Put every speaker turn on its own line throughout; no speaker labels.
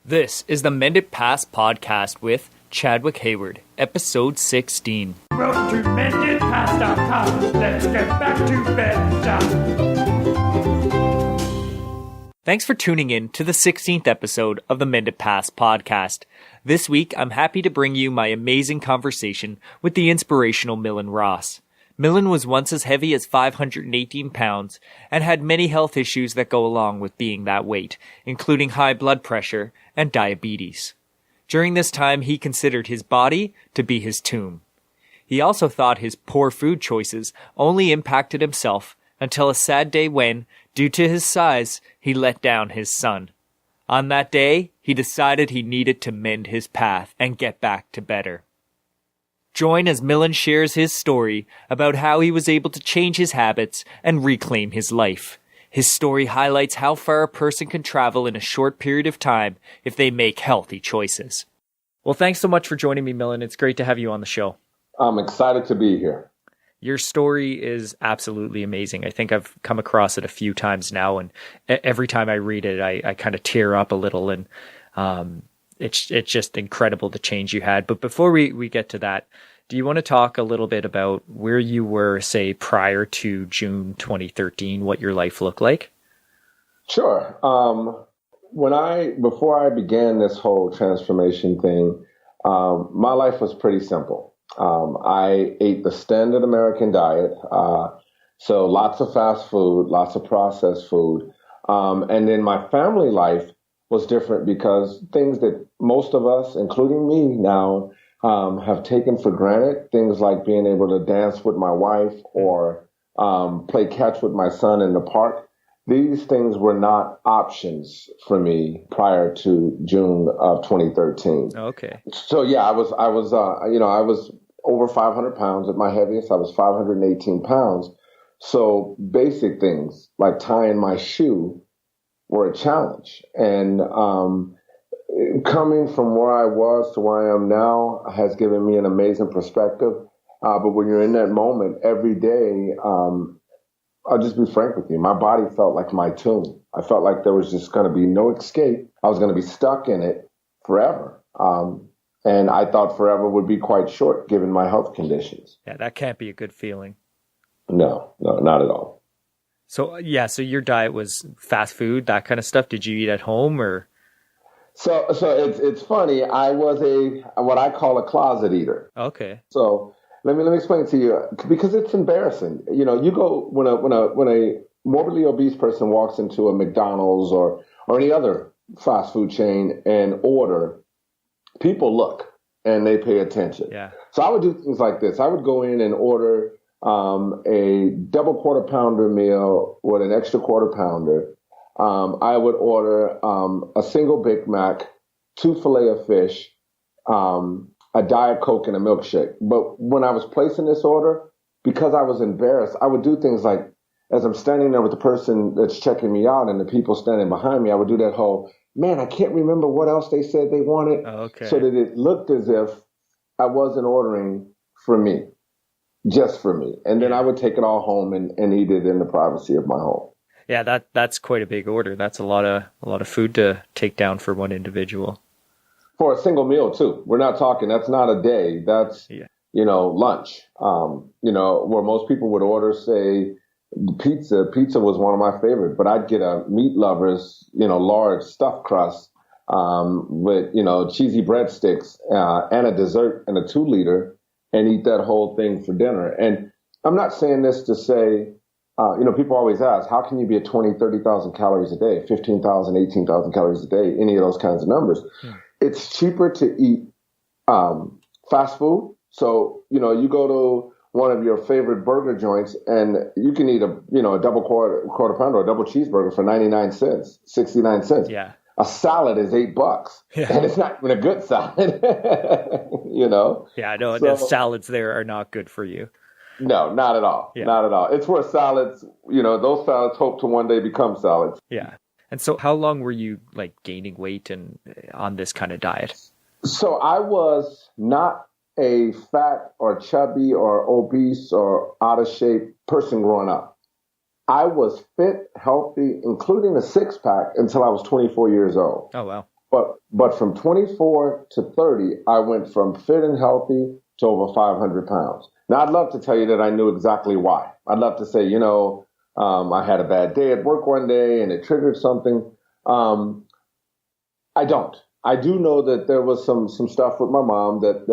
This is the Mended podcast with Chadwick Hayward, episode 16.
Welcome to mendedpast.com. Let's get back to bed.
Thanks for tuning in to the 16th episode of the Mended podcast. This week, I'm happy to bring you my amazing conversation with the inspirational Milan Ross. Milan was once as heavy as 518 pounds and had many health issues that go along with being that weight, including high blood pressure and diabetes. During this time, he considered his body to be his tomb. He also thought his poor food choices only impacted himself until a sad day when, due to his size, he let down his son. On that day, he decided he needed to mend his path and get back to better. Join as Milan shares his story about how he was able to change his habits and reclaim his life. His story highlights how far a person can travel in a short period of time if they make healthy choices. Well, thanks so much for joining me, Milan. It's great to have you on the show.
I'm excited to be here.
Your story is absolutely amazing. I think I've come across it a few times now, and every time I read it, I kind of tear up a little, and it's just incredible the change you had. But before we get to that, do you want to talk a little bit about where you were, say, prior to June 2013, what your life looked like?
Sure. Before I began this whole transformation thing, my life was pretty simple. I ate the standard American diet. So lots of fast food, lots of processed food. And then my family life was different because things that most of us, including me now, have taken for granted, things like being able to dance with my wife or play catch with my son in the park. These things were not options for me prior to June of 2013.
Okay.
So yeah, I was over 500 pounds at my heaviest. I was 518 pounds. So basic things like tying my shoe were a challenge. And coming from where I was to where I am now has given me an amazing perspective. But when you're in that moment every day, I'll just be frank with you. My body felt like my tomb. I felt like there was just going to be no escape. I was going to be stuck in it forever. And I thought forever would be quite short given my health conditions.
Yeah, that can't be a good feeling.
No, not at all.
So your diet was fast food, that kind of stuff. Did you eat at home or?
So it's funny. I was what I call a closet eater.
Okay.
So let me explain to you because it's embarrassing. You know, you go when a morbidly obese person walks into a McDonald's or any other fast food chain and order, people look and they pay attention. Yeah. So I would do things like this. I would go in and order a double quarter pounder meal with an extra quarter pounder. I would order a single Big Mac, 2 Filet-O-Fish, a Diet Coke, and a milkshake. But when I was placing this order, because I was embarrassed, I would do things like, as I'm standing there with the person that's checking me out and the people standing behind me, I would do that whole, man, I can't remember what else they said they wanted.
Okay.
So that it looked as if I wasn't ordering for me, just for me. And then I would take it all home and eat it in the privacy of my home.
Yeah, that's quite a big order. That's a lot of food to take down for one individual.
For a single meal too. We're not talking, that's not a day. That's, lunch. Where most people would order, say, pizza. Pizza was one of my favorite, but I'd get a meat lover's, large stuffed crust, with, cheesy breadsticks, and a dessert and a 2-liter and eat that whole thing for dinner. And I'm not saying this to say, people always ask, how can you be at 20, 30,000 calories a day, 15,000, 18,000 calories a day, any of those kinds of numbers? It's cheaper to eat fast food. So, you go to one of your favorite burger joints and you can eat a double quarter pounder or a double cheeseburger for 99 cents, 69 cents.
Yeah.
A salad is $8. Yeah. And it's not even a good salad,
Yeah, I know. So, the salads there are not good for you.
No, not at all. Yeah. Not at all. It's where salads, those salads hope to one day become salads.
Yeah. And so how long were you gaining weight and on this kind of diet?
So I was not a fat or chubby or obese or out of shape person growing up. I was fit, healthy, including a 6-pack until I was 24 years old.
Oh, wow.
But from 24 to 30, I went from fit and healthy to over 500 pounds. Now, I'd love to tell you that I knew exactly why. I'd love to say, I had a bad day at work one day and it triggered something. I don't. I do know that there was some stuff with my mom that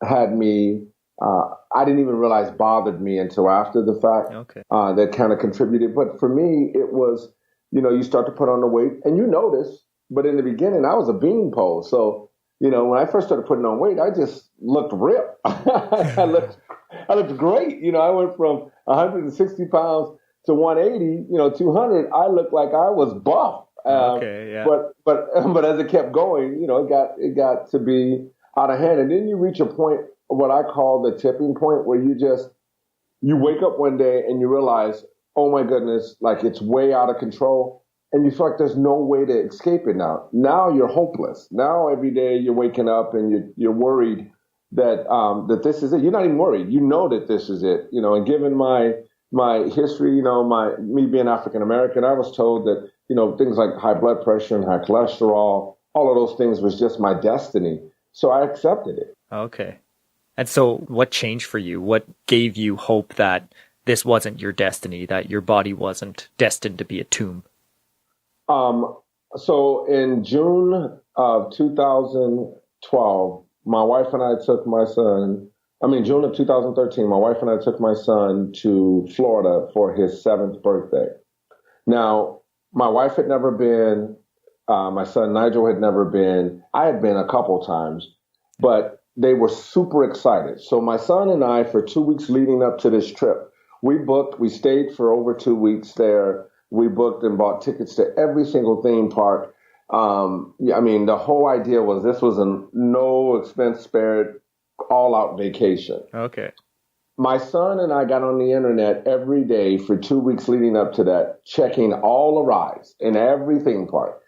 had me, I didn't even realize bothered me until after the fact.
Okay.
That kind of contributed. But for me, it was, you start to put on the weight and you notice, but in the beginning, I was a bean pole. So, when I first started putting on weight, I just looked ripped. I looked great. I went from 160 pounds to 180, 200. I looked like I was buff.
Okay, yeah.
But as it kept going, it got to be out of hand. And then you reach a point, what I call the tipping point, where you wake up one day and you realize, oh my goodness, like it's way out of control. And you feel like there's no way to escape it now. Now you're hopeless. Now every day you're waking up and you're worried that this is it. You're not even worried. You know that this is it. And given my history, me being African American, I was told that, things like high blood pressure and high cholesterol, all of those things was just my destiny. So I accepted it.
Okay. And so what changed for you? What gave you hope that this wasn't your destiny, that your body wasn't destined to be a tomb?
So in June of 2012, my wife and I took my son, June of 2013, my wife and I took my son to Florida for his 7th birthday. Now, my wife had never been, my son Nigel had never been, I had been a couple times, but they were super excited. So my son and I, for 2 weeks leading up to this trip, we stayed for over 2 weeks there. We booked and bought tickets to every single theme park. The whole idea was this was a no expense spared, all out vacation.
Okay.
My son and I got on the internet every day for 2 weeks leading up to that, checking all the rides in every theme park.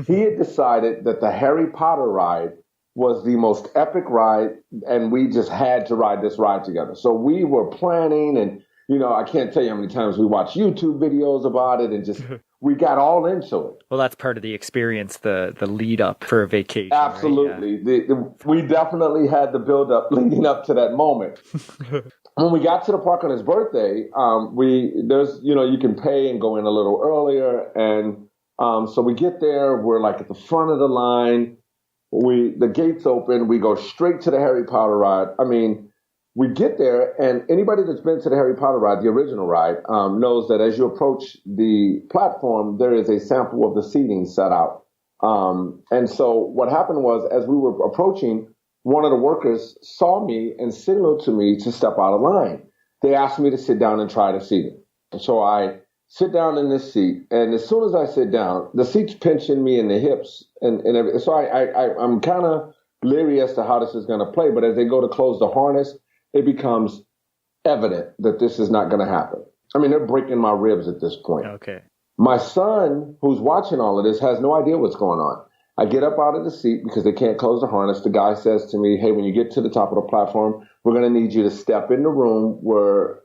He had decided that the Harry Potter ride was the most epic ride, and we just had to ride this ride together. So we were planning, and I can't tell you how many times we watched YouTube videos about it, and just we got all into it.
Well, that's part of the experience, the lead up for a vacation.
Absolutely.
Right? Yeah.
We definitely had the build up leading up to that moment. When we got to the park on his birthday, you can pay and go in a little earlier. And so we get there, we're like at the front of the line. The gates open, we go straight to the Harry Potter ride. We get there, and anybody that's been to the Harry Potter ride, the original ride, knows that as you approach the platform, there is a sample of the seating set out. And so what happened was, as we were approaching, one of the workers saw me and signaled to me to step out of line. They asked me to sit down and try the seating. So I sit down in this seat, and as soon as I sit down, the seat's pinching me in the hips, and everything. So I'm kind of leery as to how this is going to play. But as they go to close the harness, it becomes evident that this is not going to happen. They're breaking my ribs at this point.
Okay.
My son, who's watching all of this, has no idea what's going on. I get up out of the seat because they can't close the harness. The guy says to me, hey, when you get to the top of the platform, we're going to need you to step in the room where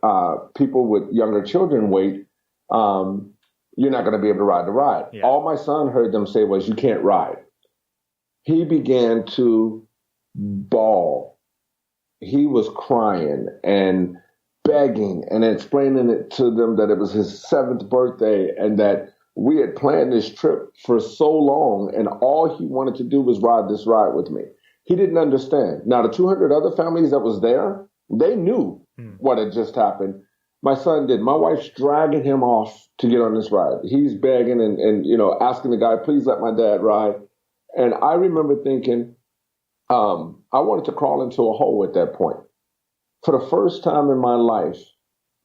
people with younger children wait. You're not going to be able to ride the ride. Yeah. All my son heard them say was, you can't ride. He began to bawl. He was crying and begging and explaining it to them that it was his 7th birthday and that we had planned this trip for so long, and all he wanted to do was ride this ride with me. He didn't understand. Now, the 200 other families that was there, they knew what had just happened. My son did. My wife's dragging him off to get on this ride. He's begging and asking the guy, please let my dad ride. And I remember thinking, I wanted to crawl into a hole at that point. For the first time in my life,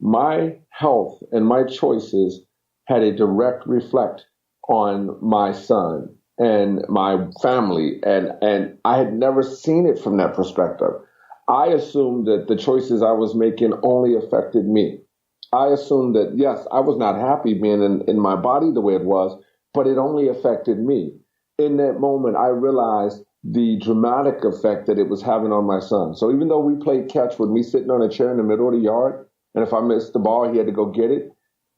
my health and my choices had a direct reflect on my son and my family. And I had never seen it from that perspective. I assumed that the choices I was making only affected me. I assumed that, yes, I was not happy being in my body the way it was, but it only affected me. In that moment, I realized the dramatic effect that it was having on my son. So even though we played catch with me sitting on a chair in the middle of the yard, and if I missed the ball, he had to go get it,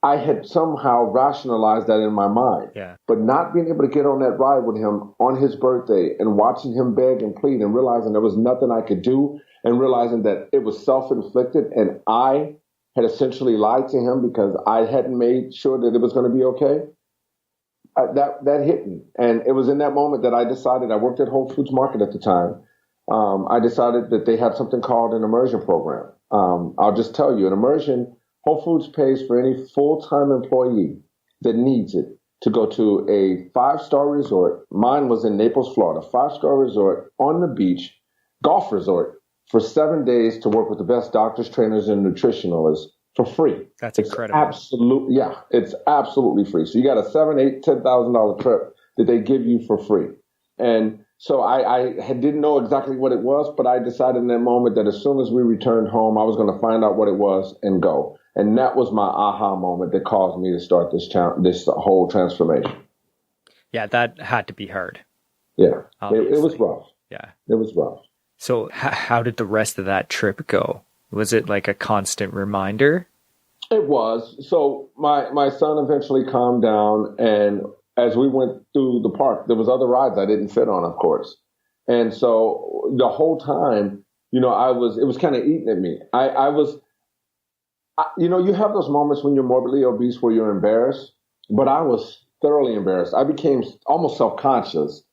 I had somehow rationalized that in my mind.
Yeah.
But not being able to get on that ride with him on his birthday and watching him beg and plead and realizing there was nothing I could do and realizing that it was self-inflicted and I had essentially lied to him because I hadn't made sure that it was going to be okay. That hit me. And it was in that moment that I decided, I worked at Whole Foods Market at the time. I decided that they had something called an Immersion program. I'll just tell you, an Immersion, Whole Foods pays for any full-time employee that needs it to go to a 5-star resort. Mine was in Naples, Florida, 5-star resort on the beach, golf resort for 7 days to work with the best doctors, trainers, and nutritionalists for free.
That's incredible.
Absolutely, yeah, it's absolutely free. So you got a $7,000, $8,000, $10,000 trip that they give you for free. And so I didn't know exactly what it was, but I decided in that moment that as soon as we returned home, I was going to find out what it was and go. And that was my aha moment that caused me to start this whole transformation.
Yeah, that had to be hard.
Yeah, it was rough.
Yeah,
it was rough.
So how did the rest of that trip go? Was it like a constant reminder?
It was. So my son eventually calmed down, and as we went through the park, there was other rides I didn't fit on, of course. And so the whole time, it was kind of eating at me. You have those moments when you're morbidly obese where you're embarrassed, but I was thoroughly embarrassed. I became almost self-conscious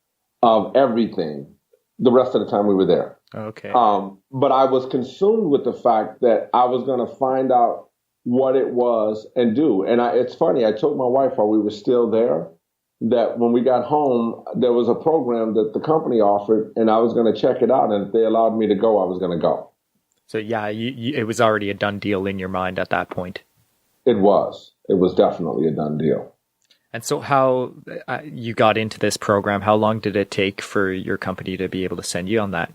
of everything the rest of the time we were there.
Okay.
But I was consumed with the fact that I was going to find out what it was and do. And it's funny, I told my wife while we were still there that when we got home, there was a program that the company offered and I was going to check it out. And if they allowed me to go, I was going to go.
So yeah, it was already a done deal in your mind at that point.
It was definitely a done deal.
And so how you got into this program, how long did it take for your company to be able to send you on that?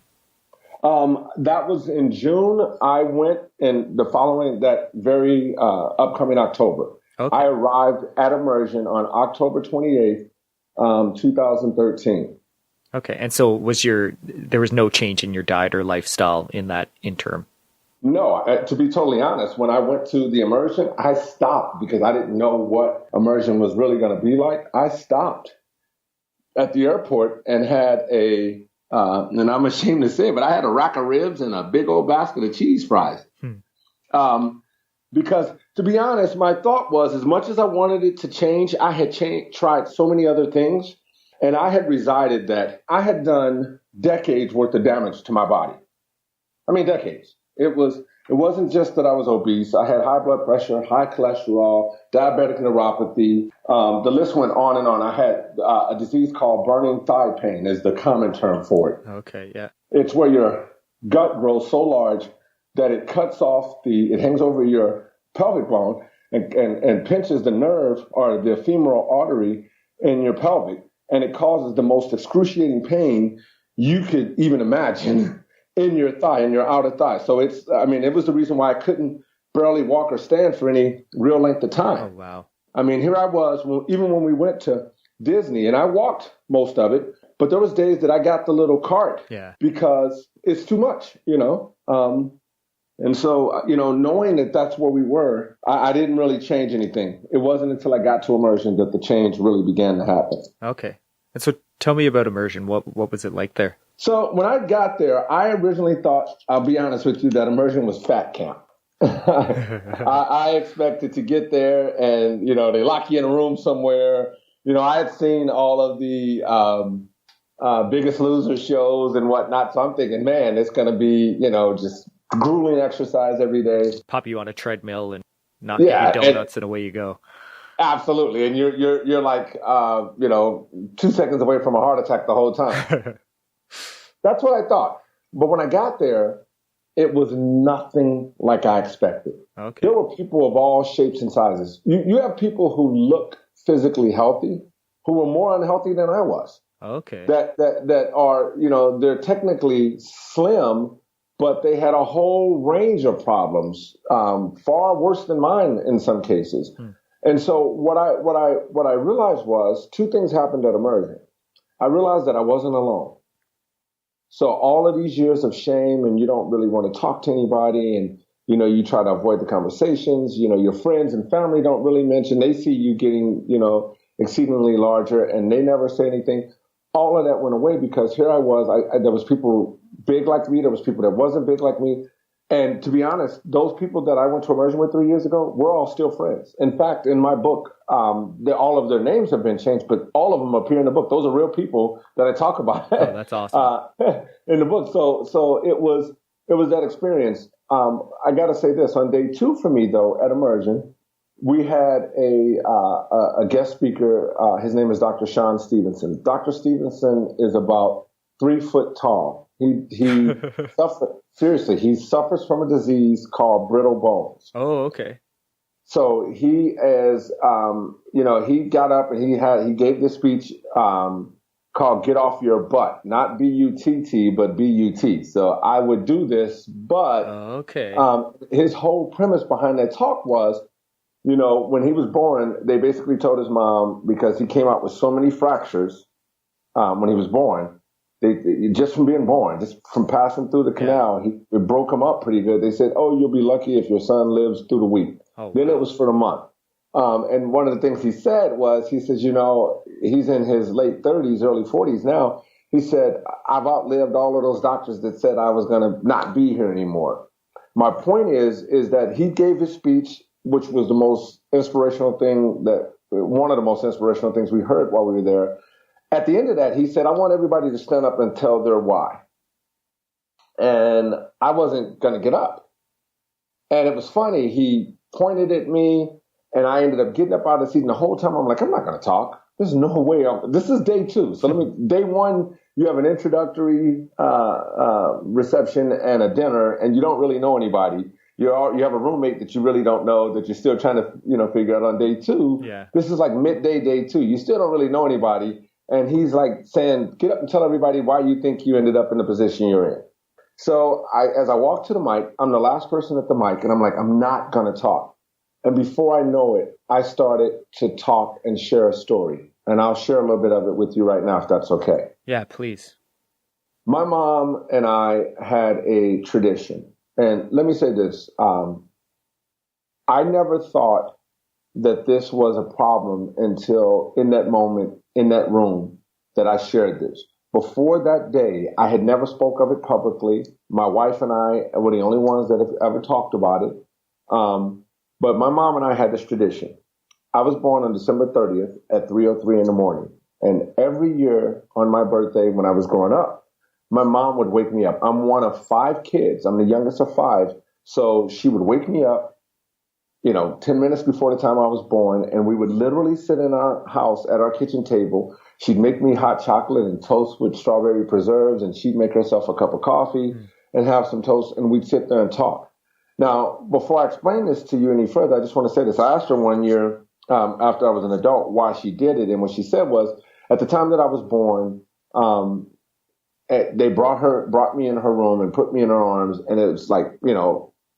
That was in June. I went in that very upcoming October. Okay. I arrived at Immersion on October 28th, 2013.
Okay. And so there was no change in your diet or lifestyle in that interim?
No, to be totally honest, when I went to the Immersion, I stopped because I didn't know what Immersion was really going to be like. I stopped at the airport and had and I'm ashamed to say it, but I had a rack of ribs and a big old basket of cheese fries. Because to be honest, my thought was as much as I wanted it to change, I had tried so many other things. And I had I had done decades worth of damage to my body. I mean, decades. It wasn't just that I was obese. I had high blood pressure, high cholesterol, diabetic neuropathy. The list went on and on. I had a disease called burning thigh pain is the common term for it.
Okay, yeah.
It's where your gut grows so large that it cuts off it hangs over your pelvic bone and pinches the nerve or the femoral artery in your pelvic. And it causes the most excruciating pain you could even imagine in your thigh, in your outer thigh. So it was the reason why I couldn't barely walk or stand for any real length of time.
Oh, wow. I
mean, here I was, even when we went to Disney, and I walked most of it, but there was days that I got the little cart because it's too much, and so, knowing that that's where we were, I didn't really change anything. It wasn't until I got to Immersion that the change really began to happen.
Okay. And so tell me about Immersion. What was it like there?
So when I got there, I originally thought, I'll be honest with you, that Immersion was fat camp. I expected to get there and, they lock you in a room somewhere. I had seen all of the Biggest Loser shows and whatnot. So I'm thinking, man, it's going to be, just grueling exercise every day.
Pop you on a treadmill and knock you donuts and away you go.
Absolutely. And you're like, 2 seconds away from a heart attack the whole time. That's what I thought. But when I got there, it was nothing like I expected.
Okay.
There were people of all shapes and sizes. You have people who look physically healthy, who were more unhealthy than I was.
Okay.
That are, they're technically slim, but they had a whole range of problems, far worse than mine in some cases. And so what I realized was 2 things happened at Immersion. I realized that I wasn't alone. So all of these years of shame and you don't really want to talk to anybody and You try to avoid the conversations. Your friends and family don't really mention. They see you getting, exceedingly larger, and they never say anything. All of that went away because here I was. There was people big like me. There was people that wasn't big like me. And to be honest, those people that I went to Immersion with 3 years ago, we're all still friends. In fact, in my book, all of their names have been changed, but all of them appear in the book. Those are real people that I talk about.
Oh, that's awesome.
In the book. So it was that experience. I got to say this on day 2 for me though at Immersion, we had a guest speaker. His name is Dr. Sean Stevenson. Dr. Stevenson is about 3 foot tall. He he suffers from a disease called brittle bones.
Oh, okay.
So he is, he got up and he gave this speech called "Get Off Your Butt," not B-U-T-T, but B-U-T. So I would do this, but
okay.
His whole premise behind that talk was, when he was born, they basically told his mom, because he came out with so many fractures when he was born. Just from being born, just from passing through the canal, it broke him up pretty good. They said, "Oh, you'll be lucky if your son lives through the week." Oh, then it was for the month. And one of the things he said was, he says, he's in his late 30s, early 40s now. He said, "I've outlived all of those doctors that said I was going to not be here anymore." My point is that he gave his speech, which was the most inspirational thing one of the most inspirational things we heard while we were there. At the end of that, he said, "I want everybody to stand up and tell their why." And I wasn't going to get up. And it was funny. He pointed at me, and I ended up getting up out of the seat. And the whole time, I'm like, I'm not going to talk. There's no way. This is day 2. So day 1, you have an introductory reception and a dinner, and you don't really know anybody. You have a roommate that you really don't know, that you're still trying to, figure out on day 2. Yeah. This is like midday day 2. You still don't really know anybody. And he's like saying, "Get up and tell everybody why you think you ended up in the position you're in." So as I walk to the mic, I'm the last person at the mic, and I'm like, I'm not going to talk. And before I know it, I started to talk and share a story. And I'll share a little bit of it with you right now, if that's okay.
Yeah, please.
My mom and I had a tradition. And let me say this. I never thought that this was a problem until in that moment, in that room, that I shared this. Before that day, I had never spoke of it publicly. My wife and I were the only ones that have ever talked about it. But my mom and I had this tradition. I was born on December 30th at 3:03 in the morning. And every year on my birthday when I was growing up, my mom would wake me up. I'm one of 5 kids. I'm the youngest of 5. So she would wake me up, 10 minutes before the time I was born, and we would literally sit in our house at our kitchen table. She'd make me hot chocolate and toast with strawberry preserves, and she'd make herself a cup of coffee and have some toast, and we'd sit there and talk. Now, before I explain this to you any further, I just want to say this. I asked her one year after I was an adult why she did it, and what she said was, at the time that I was born, they brought me in her room and put me in her arms, and it was like,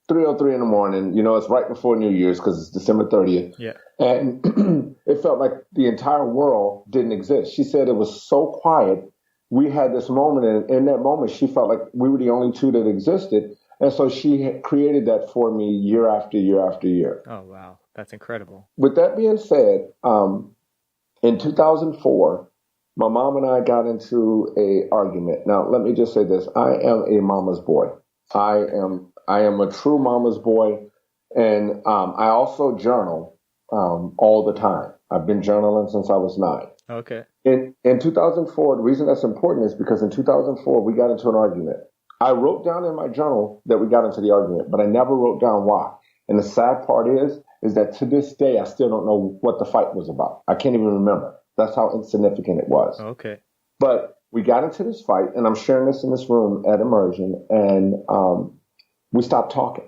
3:03 in the morning, it's right before New Year's because it's December 30th. Yeah. And it felt like the entire world didn't exist. She said it was so quiet. We had this moment, and in that moment, she felt like we were the only two that existed. And so she had created that for me year after year after year.
Oh, wow. That's incredible.
With that being said, in 2004, my mom and I got into an argument. Now, let me just say this. I am a mama's boy. I am a true mama's boy, and I also journal all the time. I've been journaling since I was 9.
Okay.
In 2004, the reason that's important is because in 2004, we got into an argument. I wrote down in my journal that we got into the argument, but I never wrote down why. And the sad part is that to this day, I still don't know what the fight was about. I can't even remember. That's how insignificant it was.
Okay.
But we got into this fight, and I'm sharing this in this room at Immersion, and we stopped talking.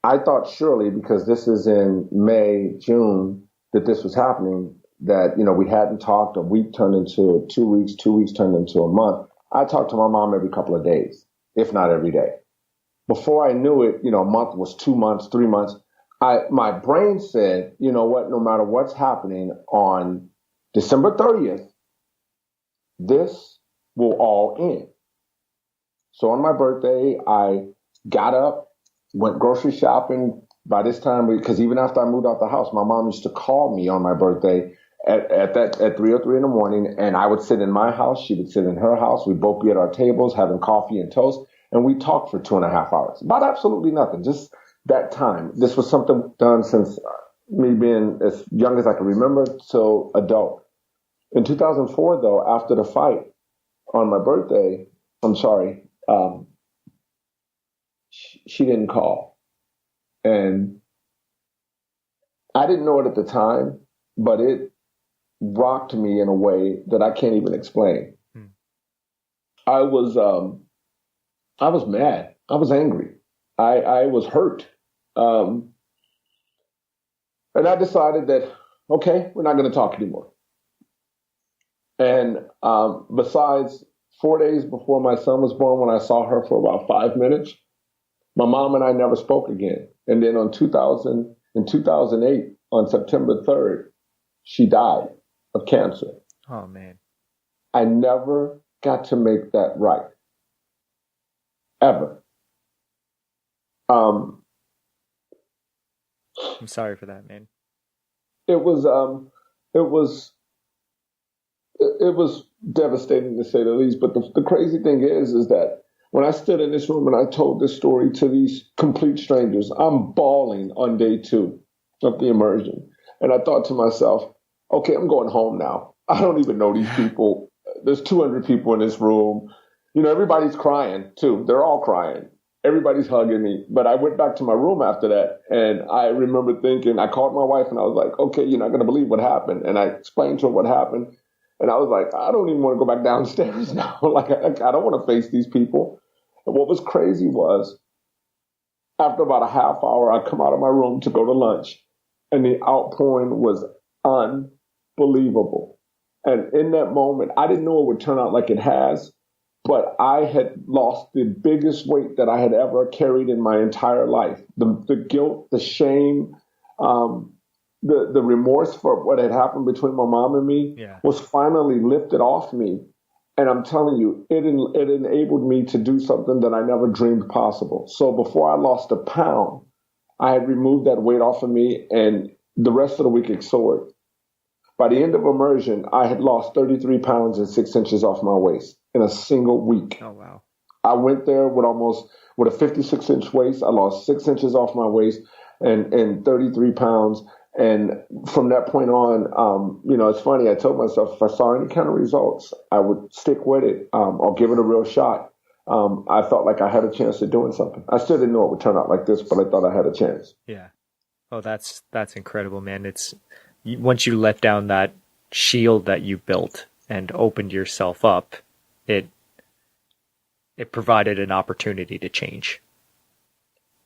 I thought surely, because this is in May, June, that this was happening, that, we hadn't talked. A week turned into 2 weeks, 2 weeks turned into a month. I talked to my mom every couple of days, if not every day. Before I knew it, a month was 2 months, 3 months. My brain said, you know what, no matter what's happening on December 30th, this will all end. So on my birthday, I got up, went grocery shopping. By this time, because even after I moved out the house, my mom used to call me on my birthday at 3:03 in the morning, and I would sit in my house. She would sit in her house. We'd both be at our tables having coffee and toast, and we talked for 2.5 hours about absolutely nothing. Just that time. This was something done since me being as young as I can remember till adult. In 2004, though, after the fight on my birthday, she didn't call. And I didn't know it at the time, but it rocked me in a way that I can't even explain. I was mad. I was angry. I was hurt. And I decided that, okay, we're not going to talk anymore. And besides 4 days before my son was born, when I saw her for about 5 minutes, my mom and I never spoke again. And then in 2008, on September 3rd, she died of cancer.
Oh, man.
I never got to make that right. Ever.
I'm sorry for that, man.
It was devastating, to say the least. But the crazy thing is that when I stood in this room and I told this story to these complete strangers, I'm bawling on day 2 of the immersion. And I thought to myself, okay, I'm going home now. I don't even know these people. There's 200 people in this room. You know, everybody's crying too. They're all crying. Everybody's hugging me. But I went back to my room after that, and I remember thinking, I called my wife and I was like, okay, you're not going to believe what happened. And I explained to her what happened. And I was like, I don't even want to go back downstairs now. Like, I don't want to face these people. And what was crazy was, after about a half hour, I come out of my room to go to lunch, and the outpouring was unbelievable. And in that moment, I didn't know it would turn out like it has, but I had lost the biggest weight that I had ever carried in my entire life. The guilt, the shame, the remorse for what had happened between my mom and me was finally lifted off me. And I'm telling you, it enabled me to do something that I never dreamed possible. So before I lost a pound, I had removed that weight off of me, and the rest of the week it soared. By the end of immersion, I had lost 33 pounds and 6 inches off my waist in a single week.
Oh, wow. I
went there with a 56-inch waist. I lost 6 inches off my waist and 33 pounds. And from that point on, it's funny. I told myself if I saw any kind of results, I would stick with it. I'll give it a real shot. I felt like I had a chance at doing something. I still didn't know it would turn out like this, but I thought I had a chance.
Yeah. Oh, that's incredible, man. Once you let down that shield that you built and opened yourself up, it provided an opportunity to change.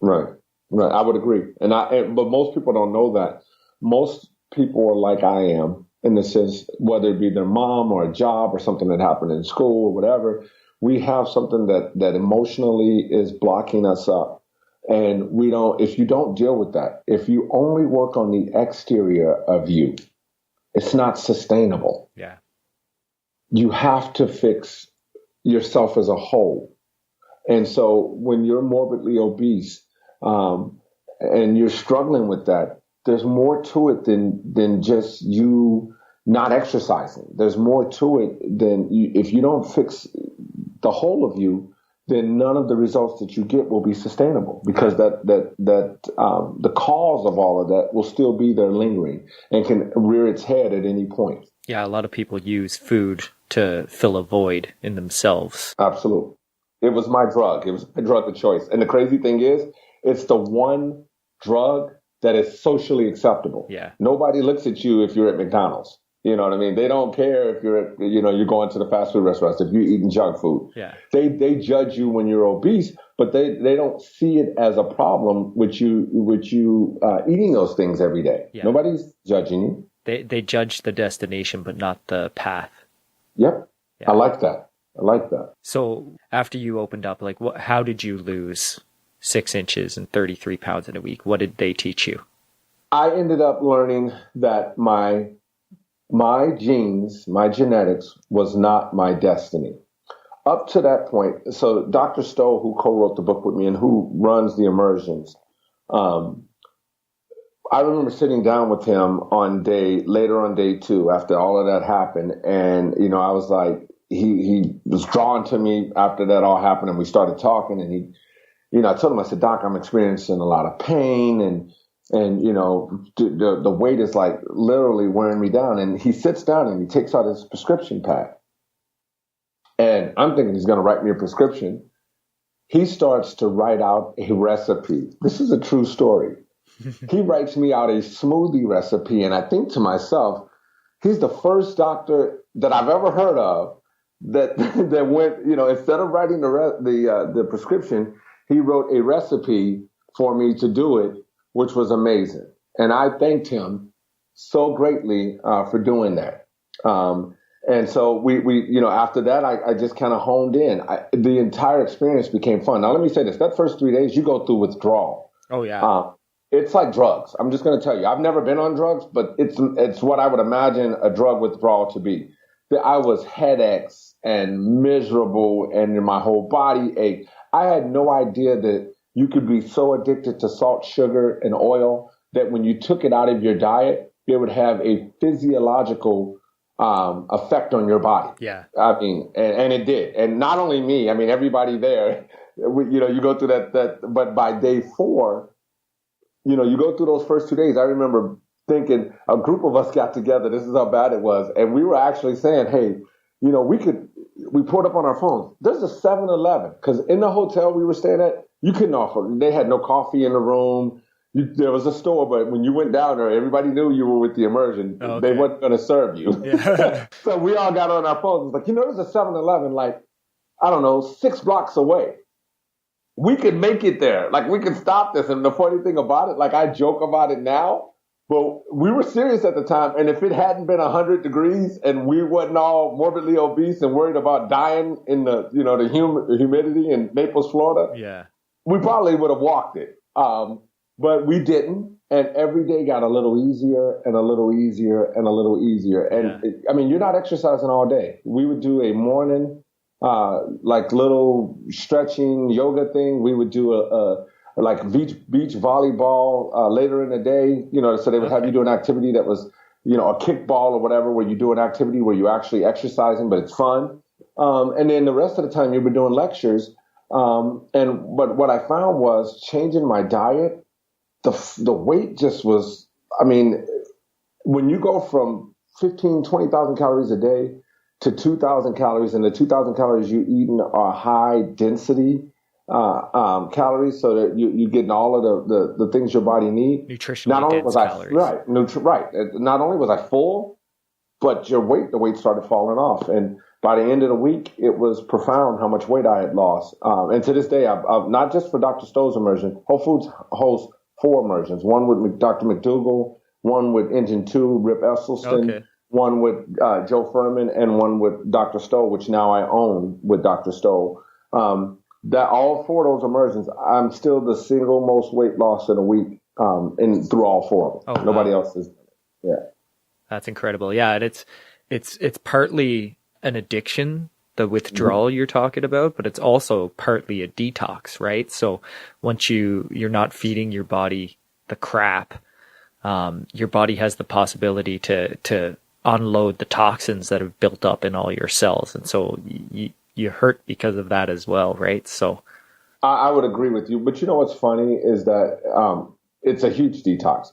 Right. I would agree. But most people don't know that. Most people are like I am, in the sense, whether it be their mom or a job or something that happened in school or whatever, we have something that emotionally is blocking us up. And if you don't deal with that, if you only work on the exterior of you, it's not sustainable.
Yeah.
You have to fix yourself as a whole. And so when you're morbidly obese, and you're struggling with that, there's more to it than just you not exercising. There's more to it than if you don't fix the whole of you, then none of the results that you get will be sustainable, because the cause of all of that will still be there lingering and can rear its head at any point.
Yeah, a lot of people use food to fill a void in themselves.
Absolutely. It was my drug. It was my drug of choice. And the crazy thing is, it's the one drug that is socially acceptable.
Yeah. Nobody
looks at you if you're at McDonald's. You know what I mean? They don't care if you're you're going to the fast food restaurants, if you're eating junk food.
Yeah.
They judge you when you're obese, but they don't see it as a problem with you eating those things every day.
Yeah.
Nobody's judging you.
They judge the destination, but not the path.
Yep. Yeah. I like that.
So after you opened up, how did you lose 6 inches and 33 pounds in a week? What did they teach you?
I ended up learning that my genes, my genetics was not my destiny. up to that point, so Dr. Stowe, who co-wrote the book with me and who runs the Immersions, I remember sitting down with him later on day 2 after all of that happened. And, I was like, he was drawn to me after that all happened, and we started talking, and I told him, I said, Doc, I'm experiencing a lot of pain, and the weight is like literally wearing me down. And he sits down and he takes out his prescription pad. And I'm thinking he's going to write me a prescription. He starts to write out a recipe. This is a true story. He writes me out a smoothie recipe. And I think to myself, he's the first doctor that I've ever heard of that went, instead of writing the prescription, he wrote a recipe for me to do it, which was amazing. And I thanked him so greatly for doing that. And so we after that, I just kind of honed in. The entire experience became fun. Now, let me say this. That first 3 days, you go through withdrawal.
Oh, yeah.
It's like drugs. I'm just going to tell you. I've never been on drugs, but it's what I would imagine a drug withdrawal to be. I was headaches and miserable, and my whole body ached. I had no idea that you could be so addicted to salt, sugar, and oil that when you took it out of your diet, it would have a physiological effect on your body.
Yeah.
I mean, and it did. And not only me, I mean, everybody there, you go through that, but by day 4, you go through those first 2 days. I remember thinking a group of us got together. This is how bad it was. And we were actually saying, hey, we pulled up on our phones. There's a 7-Eleven, because in the hotel we were staying at, you couldn't offer. They had no coffee in the room. There was a store, but when you went down there, everybody knew you were with the Immersion. Oh, okay. They weren't going to serve you. Yeah. So we all got on our phones. It's like, there's a 7-Eleven, like, I don't know, 6 blocks away. We could make it there. Like, we could stop this. And the funny thing about it, like, I joke about it now, but we were serious at the time. And if it hadn't been 100 degrees and we wasn't all morbidly obese and worried about dying in the, the humidity in Naples, Florida,
yeah,
we probably would have walked it. But we didn't. And every day got a little easier and a little easier and a little easier. And you're not exercising all day. We would do a morning, like little stretching yoga thing. We would do a beach volleyball later in the day, so they would have you do an activity that was, a kickball or whatever, where you do an activity where you're actually exercising, but it's fun. And then the rest of the time you were doing lectures. But what I found was changing my diet. The weight just was, when you go from 20,000 calories a day to 2,000 calories, and the 2,000 calories you eating are high density calories, so that you're getting all of the things your body needs.
Nutritionally dense calories.
Right. Not only was I full, but the weight started falling off. And by the end of the week, it was profound how much weight I had lost. And to this day, I've not just for Dr. Stowe's Immersion, Whole Foods hosts 4 immersions. One with Dr. McDougall, one with Engine 2, Rip Esselstyn, one with Joe Furman, and one with Dr. Stowe, which now I own with Dr. Stowe. That all 4 of those immersions, I'm still the single most weight loss in a week through all 4 of them. Nobody else is. Yeah.
That's incredible. Yeah, and it's partly an addiction, the withdrawal you're talking about, but it's also partly a detox, right? So once you're not feeding your body the crap, your body has the possibility to unload the toxins that have built up in all your cells. And so you hurt because of that as well, right? So
I would agree with you. But what's funny is that it's a huge detox.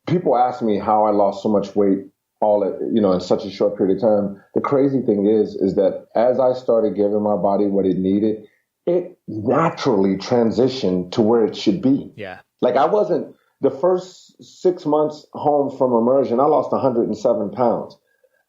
People ask me how I lost so much weight in such a short period of time. The crazy thing is that as I started giving my body what it needed, it naturally transitioned to where it should be.
Yeah.
Like I wasn't the first 6 months home from Immersion, I lost 107 pounds.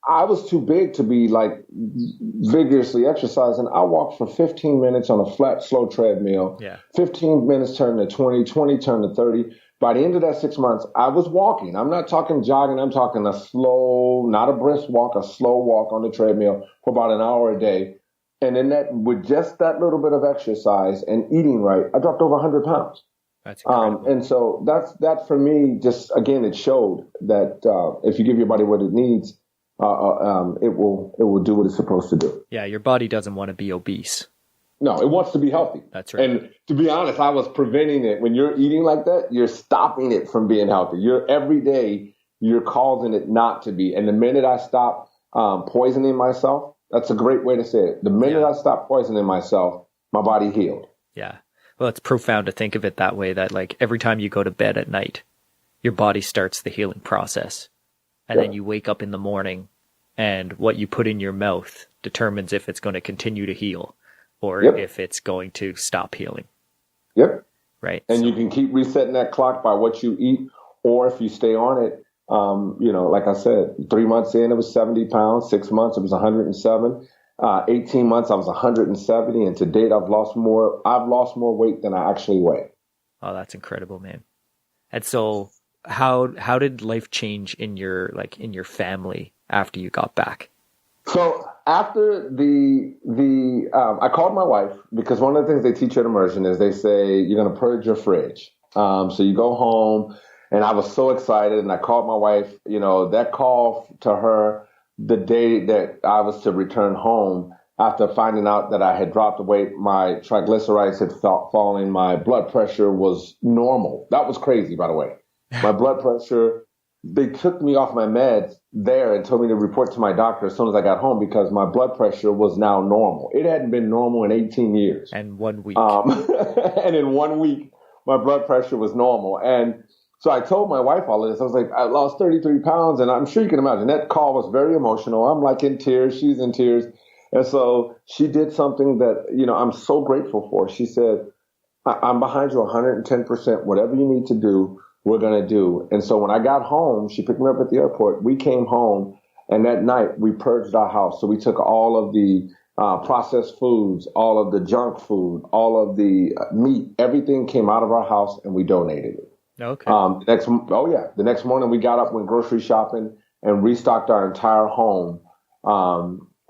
I was too big to be like vigorously exercising. I walked for 15 minutes on a flat, slow treadmill.
Yeah.
15 minutes turned to 20, 20 turned to 30. By the end of that 6 months, I was walking. I'm not talking jogging. I'm talking a slow, not a brisk walk, a slow walk on the treadmill for about an hour a day. And then with just that little bit of exercise and eating right, I dropped over 100 pounds.
That's incredible.
And so that for me, just again, it showed that if you give your body what it needs, it will do what it's supposed to do.
Yeah, your body doesn't want to be obese.
No, it wants to be healthy.
That's right.
And to be honest, I was preventing it. When you're eating like that, you're stopping it from being healthy. Every day you're causing it not to be. And the minute I stop poisoning myself, that's a great way to say it. The minute I stopped poisoning myself, my body healed.
Yeah. Well, it's profound to think of it that way, that like every time you go to bed at night, your body starts the healing process. And then you wake up in the morning and what you put in your mouth determines if it's going to continue to heal or if it's going to stop healing.
Yep.
Right.
And you can keep resetting that clock by what you eat, or if you stay on it, like I said, 3 months in, it was 70 pounds. 6 months, it was 107. 18 months, I was 170. And to date, I've lost more weight than I actually weigh.
Oh, that's incredible, man. And so how did life change in your family after you got back?
So after I called my wife, because one of the things they teach you at Immersion is they say you're going to purge your fridge. So you go home, and I was so excited, and I called my wife. That call to her the day that I was to return home, after finding out that I had dropped the weight, my triglycerides had fallen, my blood pressure was normal. That was crazy, by the way. My blood pressure, they took me off my meds there and told me to report to my doctor as soon as I got home, because my blood pressure was now normal. It hadn't been normal in 18 years.
And 1 week.
And in 1 week, my blood pressure was normal. And so I told my wife all of this. I was like, I lost 33 pounds. And I'm sure you can imagine that call was very emotional. I'm like in tears. She's in tears. And so she did something that, I'm so grateful for. She said, I'm behind you 110%. Whatever you need to do, we're going to do. And so when I got home, she picked me up at the airport. We came home, and that night we purged our house. So we took all of the processed foods, all of the junk food, all of the meat, everything came out of our house, and we donated it.
Okay.
The next morning we got up, went grocery shopping, and restocked our entire home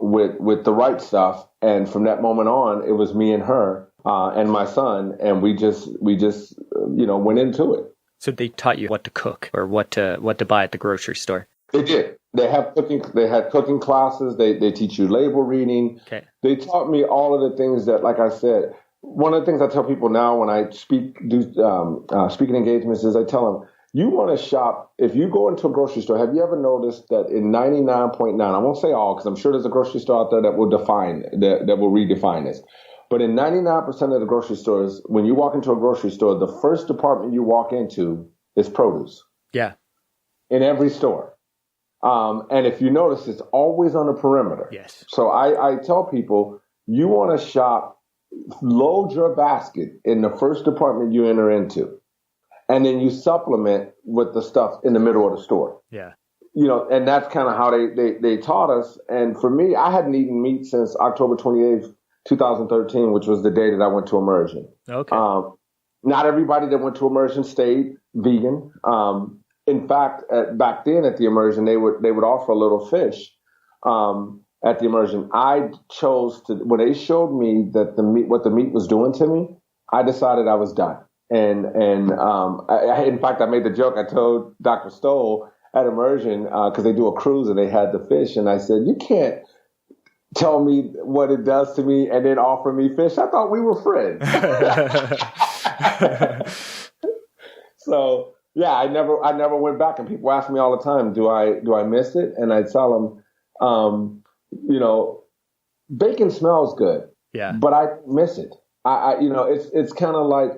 with the right stuff. And from that moment on, it was me and her and my son, and we just went into it.
So they taught you what to cook or what to buy at the grocery store.
They did. They had cooking classes. They teach you label reading.
Okay.
They taught me all of the things that, like I said, one of the things I tell people now when I do speaking engagements is I tell them, you want to shop. If you go into a grocery store, have you ever noticed that in 99.9, I won't say all, because I'm sure there's a grocery store out there that will redefine this. But in 99% of the grocery stores, when you walk into a grocery store, the first department you walk into is produce.
Yeah.
In every store. And if you notice, it's always on the perimeter.
Yes.
So I tell people, you want to shop, load your basket in the first department you enter into, and then you supplement with the stuff in the middle of the store.
Yeah.
And that's kind of how they taught us. And for me, I hadn't eaten meat since October 28th, 2013, which was the day that I went to Immersion.
Okay.
Not everybody that went to Immersion stayed vegan. In fact, back then at the Immersion, they would offer a little fish at the Immersion. I chose to, when they showed me that what the meat was doing to me, I decided I was done. And in fact, I made the joke. I told Dr. Stoll at Immersion, because they do a cruise and they had the fish, and I said, you can't tell me what it does to me and then offer me fish. I thought we were friends. So yeah, I never went back. And people ask me all the time, do I miss it? And I tell them, bacon smells good.
Yeah. But
I miss it. It's kind of like,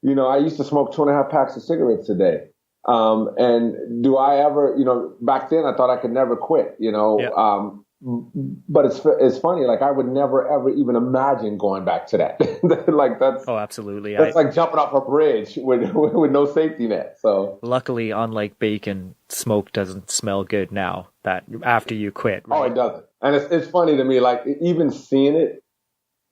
I used to smoke 2.5 packs of cigarettes a day. And do I ever, back then I thought I could never quit,
Yeah.
But it's funny. Like I would never ever even imagine going back to that. Like that's
absolutely.
That's like jumping off a bridge with no safety net. So
luckily, unlike bacon, smoke doesn't smell good now. That after you quit. Right?
Oh, it doesn't. And it's funny to me. Like even seeing it,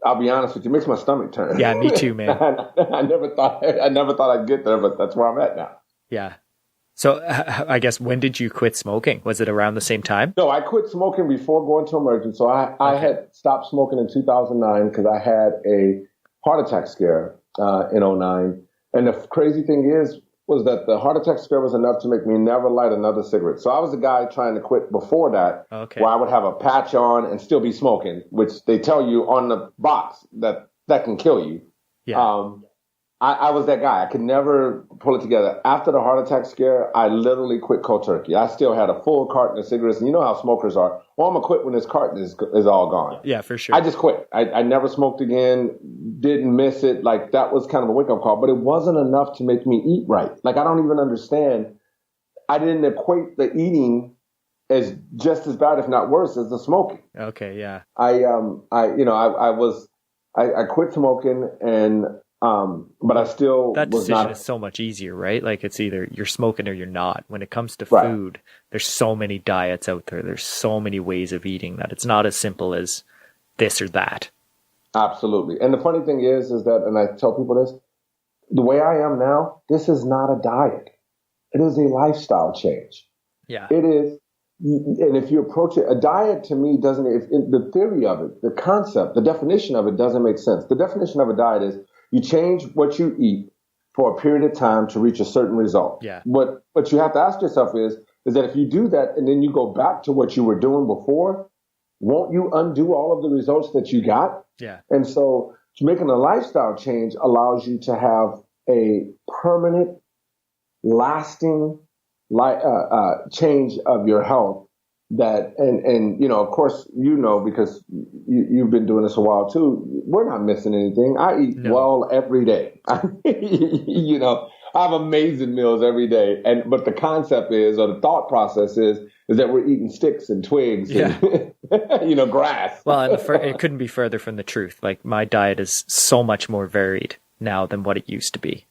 I'll be honest with you, makes my stomach turn.
Yeah, me too, man.
I never thought I'd get there, but that's where I'm at now.
Yeah. So I guess when did you quit smoking? Was it around the same time?
No, I quit smoking before going to Immersion. So I had stopped smoking in 2009 because I had a heart attack scare in 2009. And the crazy thing is, was that the heart attack scare was enough to make me never light another cigarette. So I was a guy trying to quit before that, where I would have a patch on and still be smoking, which they tell you on the box that can kill you.
Yeah.
I was that guy. I could never pull it together. After the heart attack scare, I literally quit cold turkey. I still had a full carton of cigarettes. And you know how smokers are. Well, I'm going to quit when this carton is all gone.
Yeah, for sure.
I just quit. I never smoked again. Didn't miss it. Like, that was kind of a wake-up call. But it wasn't enough to make me eat right. Like, I don't even understand. I didn't equate the eating as just as bad, if not worse, as the smoking.
Okay, yeah.
I quit smoking and... but I still
that
was
decision
not.
is so much easier, right? Like, it's either you're smoking or you're not. When it comes to food, there's so many diets out there. There's so many ways of eating that it's not as simple as this or that.
Absolutely. And the funny thing is that, and I tell people this, the way I am now, this is not a diet. It is a lifestyle change.
Yeah.
It is. And if you approach it, a diet to me doesn't, the theory of it, the concept, the definition of it doesn't make sense. The definition of a diet is, you change what you eat for a period of time to reach a certain result.
Yeah.
What you have to ask yourself is that if you do that and then you go back to what you were doing before, won't you undo all of the results that you got?
Yeah.
And so making a lifestyle change allows you to have a permanent, lasting change of your health. That and you know, of course, you know, because you've been doing this a while too. We're not missing anything. I eat well every day. You know, I have amazing meals every day. But the concept is, or the thought process is that we're eating sticks and twigs and you know, grass.
Well, and it couldn't be further from the truth. Like, my diet is so much more varied now than what it used to be.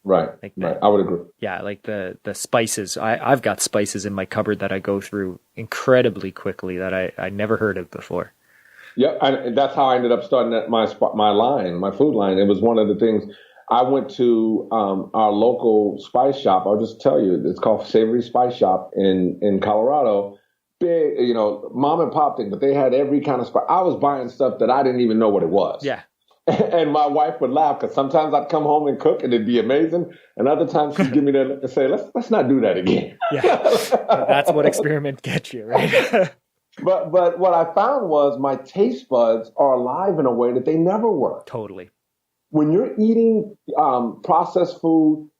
Right.
Like
right. I would agree.
Yeah, like the spices. I've got spices in my cupboard that I go through incredibly quickly that I never heard of before.
Yep, and that's how I ended up starting at my food line. It was one of the things. I went to our local spice shop. I'll just tell you, it's called Savory Spice Shop in Colorado. Big, you know, mom and pop thing, but they had every kind of spice. I was buying stuff that I didn't even know what it was.
Yeah.
And my wife would laugh because sometimes I'd come home and cook and it'd be amazing, and other times she'd give me that look and say, "Let's not do that again."
Yeah, that's what experiment gets you, right?
But what I found was my taste buds are alive in a way that they never were.
Totally.
When you're eating processed food,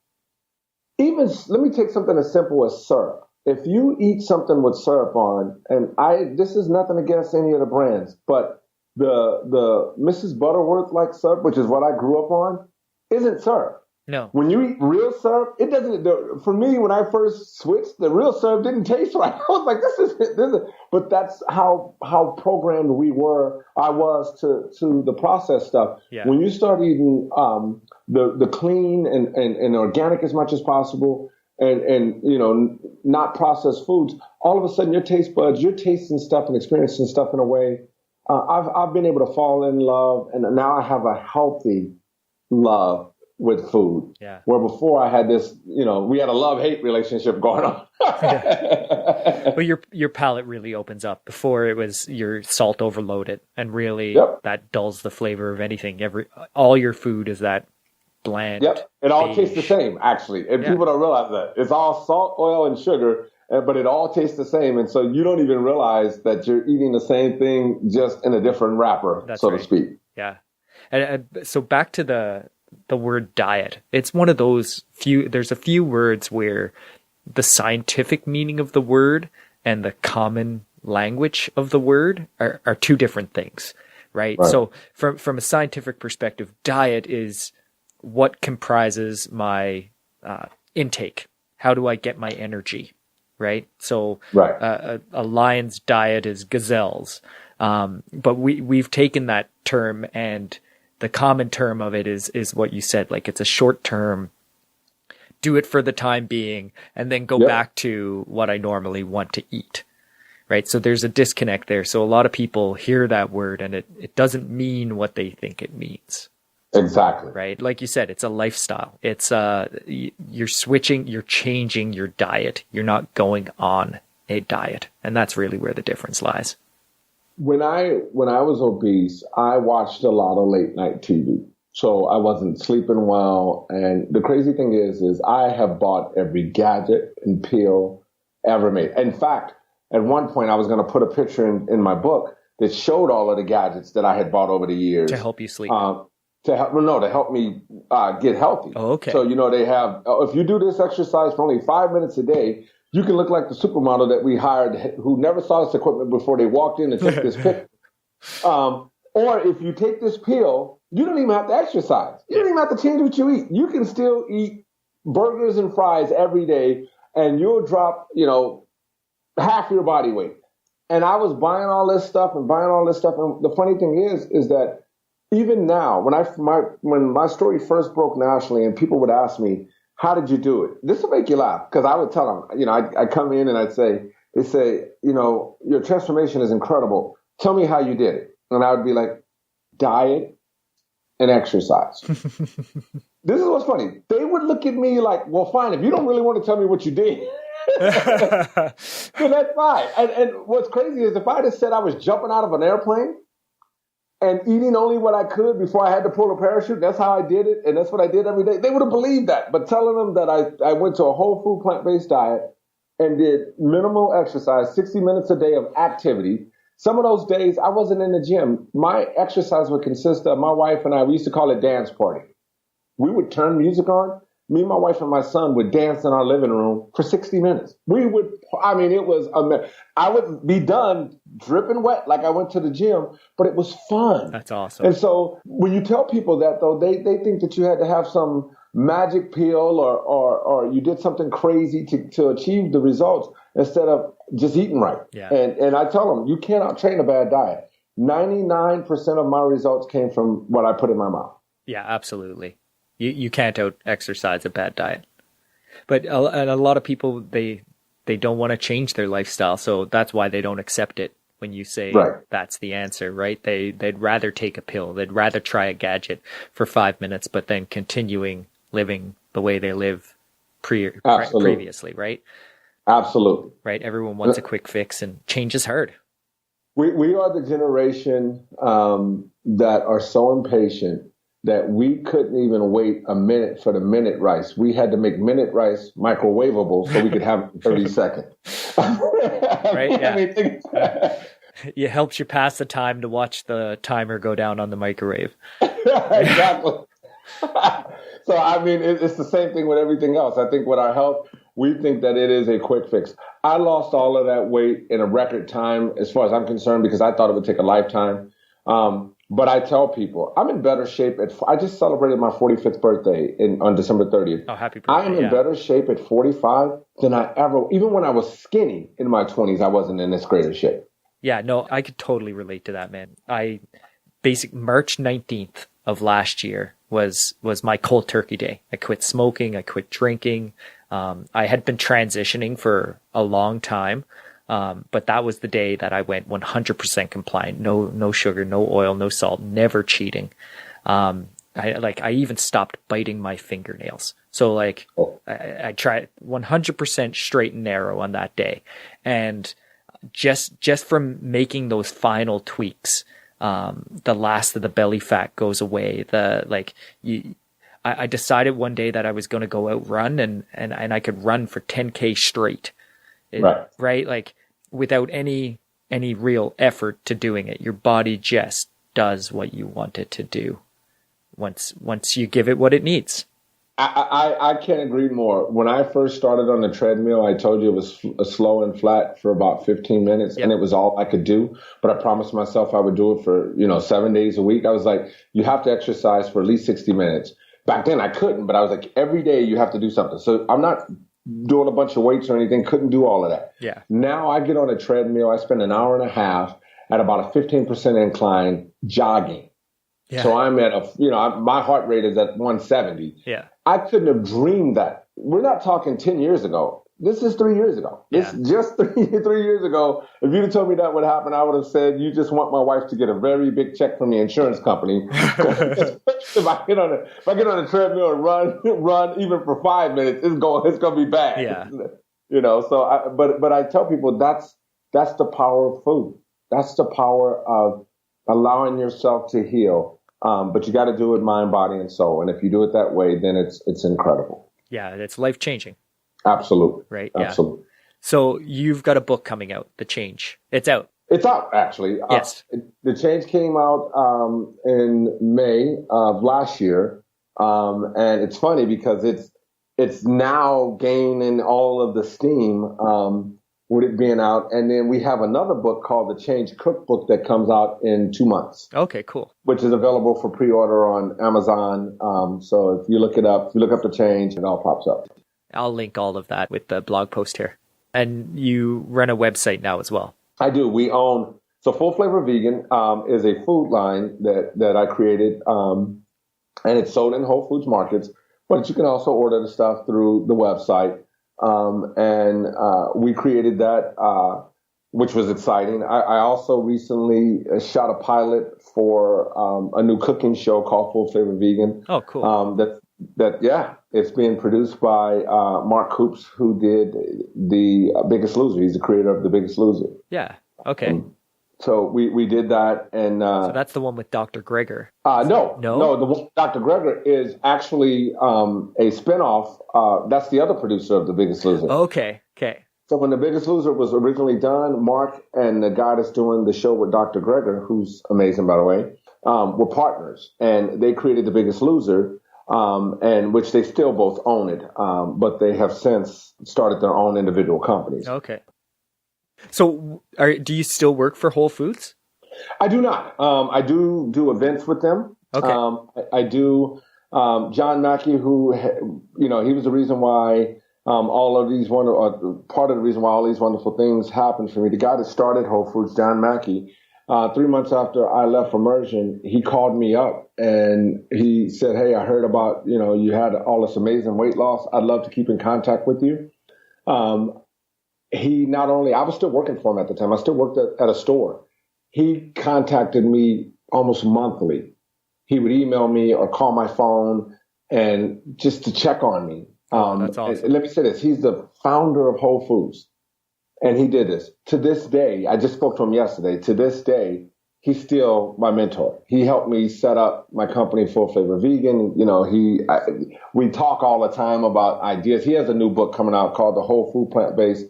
even let me take something as simple as syrup. If you eat something with syrup on, and this is nothing against any of the brands, but the Mrs. Butterworth like syrup, which is what I grew up on, isn't syrup.
No.
When you eat real syrup, it doesn't. For me, when I first switched, the real syrup didn't taste right. I was like, this is. But that's how programmed I was to the processed stuff.
Yeah.
When you start eating the clean and organic as much as possible, and you know, not processed foods, all of a sudden your taste buds, you're tasting stuff and experiencing stuff in a way. I've been able to fall in love, and now I have a healthy love with food.
Yeah.
Where before I had this, you know, we had a love-hate relationship going on.
Well, your palate really opens up. Before it was you're salt overloaded, and really that dulls the flavor of anything. All your food is that bland.
Yep. It all tastes the same, actually. And people don't realize that. It's all salt, oil, and sugar, but it all tastes the same. And so you don't even realize that you're eating the same thing, just in a different wrapper,
That's
so
right.
to speak.
Yeah. And so back to the word diet. It's one of those there's a few words where the scientific meaning of the word and the common language of the word are two different things, right? So from a scientific perspective, diet is what comprises my intake. How do I get my energy, right? So a lion's diet is gazelles. But we've taken that term, and the common term of it is what you said, like it's a short term, do it for the time being, and then go back to what I normally want to eat, right? So there's a disconnect there. So a lot of people hear that word and it doesn't mean what they think it means.
Exactly.
Right? Like you said, it's a lifestyle. It's you're changing your diet. You're not going on a diet. And that's really where the difference lies. When
I was obese, I watched a lot of late night TV. So I wasn't sleeping well. And the crazy thing is I have bought every gadget and pill ever made. In fact, at one point I was going to put a picture in my book that showed all of the gadgets that I had bought over the years.
To help you sleep.
To help me get healthy.
Oh, okay.
So, they have, if you do this exercise for only 5 minutes a day, you can look like the supermodel that we hired who never saw this equipment before they walked in and took this picture. Or if you take this pill, you don't even have to exercise. You don't even have to change what you eat. You can still eat burgers and fries every day and you'll drop, half your body weight. And I was buying all this stuff. And the funny thing is that even now, when my story first broke nationally and people would ask me, how did you do it? This will make you laugh because I would tell them, I come in and they say, your transformation is incredible. Tell me how you did it. And I would be like, diet and exercise. This is what's funny. They would look at me like, well, fine. If you don't really want to tell me what you did, so that's fine. And what's crazy is if I had said I was jumping out of an airplane and eating only what I could before I had to pull a parachute, that's how I did it, and that's what I did every day, they would have believed that. But telling them that I went to a whole food plant-based diet and did minimal exercise, 60 minutes a day of activity. Some of those days I wasn't in the gym. My exercise would consist of my wife and I, we used to call it dance party. We would turn music on. Me, my wife, and my son would dance in our living room for 60 minutes. I would be done dripping wet like I went to the gym, but it was fun.
That's awesome.
And so when you tell people that, though, they think that you had to have some magic pill or you did something crazy to achieve the results instead of just eating right.
Yeah.
And I tell them, you cannot train a bad diet. 99% of my results came from what I put in my mouth.
Yeah, absolutely. You can't out-exercise a bad diet. But a lot of people, they don't want to change their lifestyle, so that's why they don't accept it when you say that's the answer, right? They'd rather take a pill. They'd rather try a gadget for 5 minutes, but then continuing living the way they live previously, right?
Absolutely.
Right? Everyone wants a quick fix, and change is hard.
We are the generation that are so impatient that we couldn't even wait a minute for the minute rice. We had to make minute rice microwavable so we could have it in 30 seconds.
Right? Yeah. It helps you pass the time to watch the timer go down on the microwave.
Exactly. So, it's the same thing with everything else. I think with our health, we think that it is a quick fix. I lost all of that weight in a record time, as far as I'm concerned, because I thought it would take a lifetime. But I tell people, I'm in better shape I just celebrated my 45th birthday on December 30th.
Oh, happy birthday.
I am in better shape at 45 than I ever, even when I was skinny in my 20s, I wasn't in this greater shape.
Yeah, no, I could totally relate to that, man. March 19th of last year was my cold turkey day. I quit smoking. I quit drinking. I had been transitioning for a long time. But that was the day that I went 100% compliant. No sugar, no oil, no salt, never cheating. I even stopped biting my fingernails. So I tried 100% straight and narrow on that day. And just from making those final tweaks, the last of the belly fat goes away. I decided one day that I was going to go out run and I could run for 10K straight. Right? Like without any real effort to doing it. Your body just does what you want it to do once you give it what it needs.
I can't agree more. When I first started on the treadmill, I told you it was slow and flat for about 15 minutes, and it was all I could do. But I promised myself I would do it for 7 days a week. I was like, you have to exercise for at least 60 minutes. Back then I couldn't, but I was like, every day you have to do something. So I'm not doing a bunch of weights or anything, couldn't do all of that.
Yeah.
Now I get on a treadmill, I spend an hour and a half at about a 15% incline jogging. Yeah. So I'm at my heart rate is at 170.
Yeah.
I couldn't have dreamed that. We're not talking 10 years ago. This is 3 years ago. This just 3 years ago. If you'd have told me that would happen, I would have said, you just want my wife to get a very big check from the insurance company. If I get on a treadmill and run even for 5 minutes, it's going to be bad.
Yeah.
But I tell people that's the power of food. That's the power of allowing yourself to heal. But you got to do it mind, body, and soul. And if you do it that way, then it's incredible.
Yeah, it's life-changing.
Absolutely.
Right?
Absolutely.
Yeah. So you've got a book coming out, The Change. It's out.
It's out, actually.
Yes.
The Change came out in May of last year. And it's funny because it's now gaining all of the steam with it being out. And then we have another book called The Change Cookbook that comes out in 2 months.
Okay, cool.
Which is available for pre-order on Amazon. So if you look it up, if you look up The Change, it all pops up.
I'll link all of that with the blog post here. And you run a website now as well.
I do. We own, so Full Flavor Vegan is a food line that I created, and it's sold in Whole Foods markets, but you can also order the stuff through the website. And we created that, which was exciting. I also recently shot a pilot for a new cooking show called Full Flavor Vegan.
Oh, cool.
It's being produced by Mark Coops, who did The Biggest Loser. He's the creator of The Biggest Loser.
Yeah. Okay.
So we did that, and
so that's the one with Dr. Gregor.
No. The Dr. Gregor is actually a spinoff. That's the other producer of The Biggest Loser.
Okay.
So when The Biggest Loser was originally done, Mark and the guy that's doing the show with Dr. Gregor, who's amazing by the way, were partners, and they created The Biggest Loser. And which they still both own it, but they have since started their own individual companies.
Okay. So do you still work for Whole Foods?
I do not. I do events with them.
Okay.
I do. John Mackey, who, he was the reason why part of the reason why all these wonderful things happened for me. The guy that started Whole Foods, John Mackey, 3 months after I left Immersion, he called me up and he said, "Hey, I heard about, you had all this amazing weight loss. I'd love to keep in contact with you." I was still working for him at the time. I still worked at a store. He contacted me almost monthly. He would email me or call my phone and just to check on me.
That's awesome.
Let me say this. He's the founder of Whole Foods. And he did this. To this day, I just spoke to him yesterday. To this day, he's still my mentor. He helped me set up my company, Full Flavor Vegan. We talk all the time about ideas. He has a new book coming out called The Whole Food Plant-Based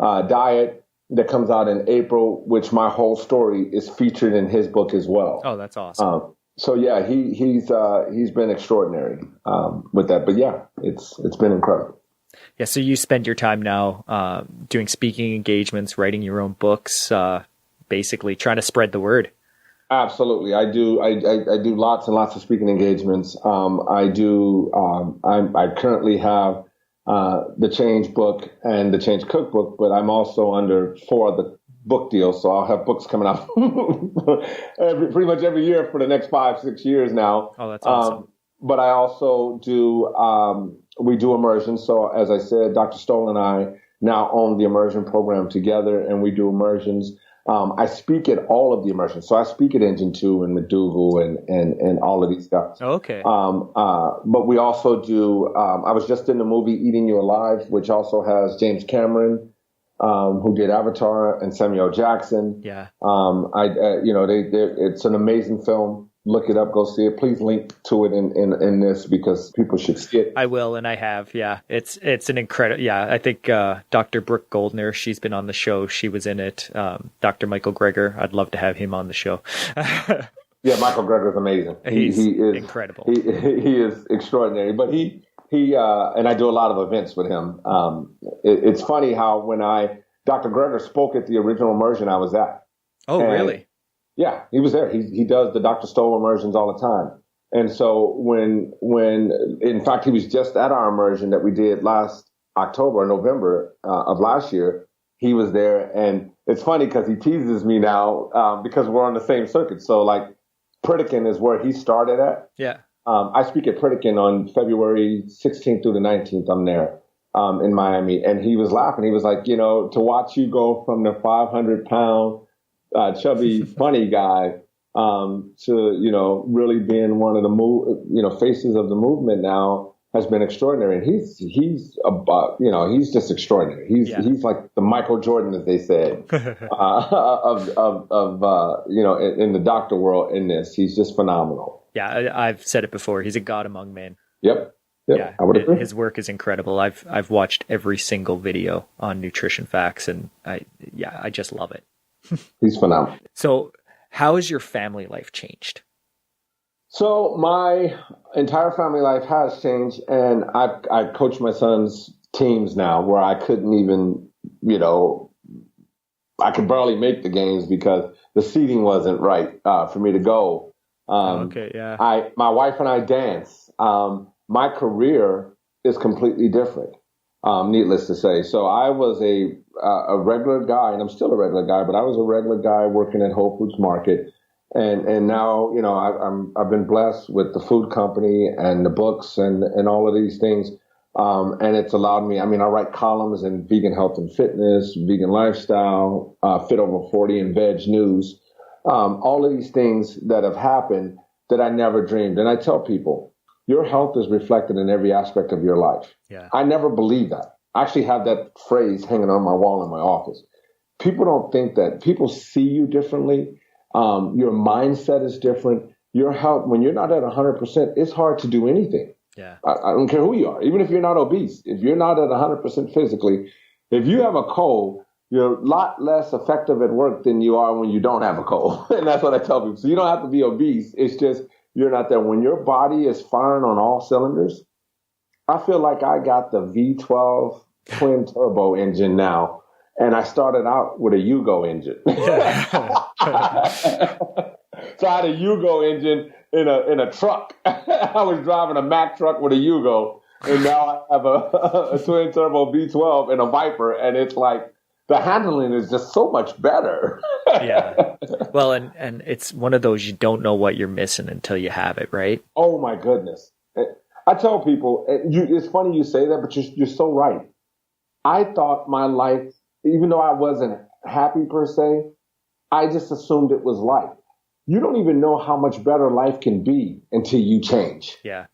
Diet that comes out in April, which my whole story is featured in his book as well.
Oh, that's awesome.
So yeah, he's been extraordinary with that. But yeah, it's been incredible.
Yeah, so you spend your time now doing speaking engagements, writing your own books, basically trying to spread the word.
Absolutely, I do. I do lots and lots of speaking engagements. I currently have the Change book and the Change Cookbook, but I'm also under 4 other book deals, so I'll have books coming out pretty much every year for the next 5-6 years now.
Oh, that's awesome.
But I also do. We do Immersion. So as I said, Dr. Stoll and I now own the Immersion program together, and we do immersions. I speak at all of the immersions. So I speak at Engine 2 and McDougal and all of these guys.
Okay.
But we also do, I was just in the movie Eating You Alive, which also has James Cameron, who did Avatar, and Samuel Jackson.
Yeah.
It's an amazing film. Look it up, go see it. Please link to it in this because people should see it.
I will, and I have. Yeah, it's an incredible. Yeah, I think Dr. Brooke Goldner, she's been on the show. She was in it. Dr. Michael Greger, I'd love to have him on the show.
Yeah, Michael Greger is amazing. He is
incredible.
He is extraordinary. But he and I do a lot of events with him. It's funny how when Dr. Greger spoke at the original immersion I was at.
Oh, really?
Yeah, he was there. He does the Dr. Stoll immersions all the time. And so when in fact, he was just at our immersion that we did last October or November of last year, he was there. And it's funny because he teases me now because we're on the same circuit. So like Pritikin is where he started at.
Yeah. I
speak at Pritikin on February 16th through the 19th. I'm there in Miami. And he was laughing. He was like, to watch you go from the 500-pound chubby, funny guy to, really being one of the faces of the movement now. has been extraordinary. And he's just extraordinary. He's like the Michael Jordan, as they said, in the doctor world in this. He's just phenomenal.
Yeah, I've said it before. He's a god among men.
Yep.
Yeah,
I would agree.
His work is incredible. I've watched every single video on nutrition facts, and I just love it.
He's phenomenal.
So, how has your family life changed?
So my entire family life has changed, and I coach my son's teams now, where I couldn't even, I could barely make the games because the seating wasn't right for me to go.
Okay, yeah.
My wife and I dance. My career is completely different, needless to say. So I was a regular guy, and I'm still a regular guy, but I was a regular guy working at Whole Foods Market. And now, I've been blessed with the food company and the books and all of these things. And it's allowed me, I write columns in vegan health and fitness, vegan lifestyle, Fit Over 40 and Veg News. All of these things that have happened that I never dreamed. And I tell people, your health is reflected in every aspect of your life.
Yeah.
I never believed that. I actually have that phrase hanging on my wall in my office. People don't think that. People see you differently. Your mindset is different. Your health, when you're not at 100%, it's hard to do anything.
Yeah.
I don't care who you are. Even if you're not obese, if you're not at 100% physically, if you have a cold, you're a lot less effective at work than you are when you don't have a cold. And that's what I tell people. So you don't have to be obese. It's just you're not there. When your body is firing on all cylinders, I feel like I got the V12 twin turbo engine now. And I started out with a Yugo engine. So I had a Yugo engine in a truck. I was driving a Mack truck with a Yugo, and now I have a twin turbo V12 and a Viper, and it's like the handling is just so much better.
Yeah. Well, and it's one of those you don't know what you're missing until you have it, right?
Oh my goodness. I tell people, it's funny you say that, but you're so right. I thought my life, even though I wasn't happy per se, I just assumed it was life. You don't even know how much better life can be until you change.
Yeah.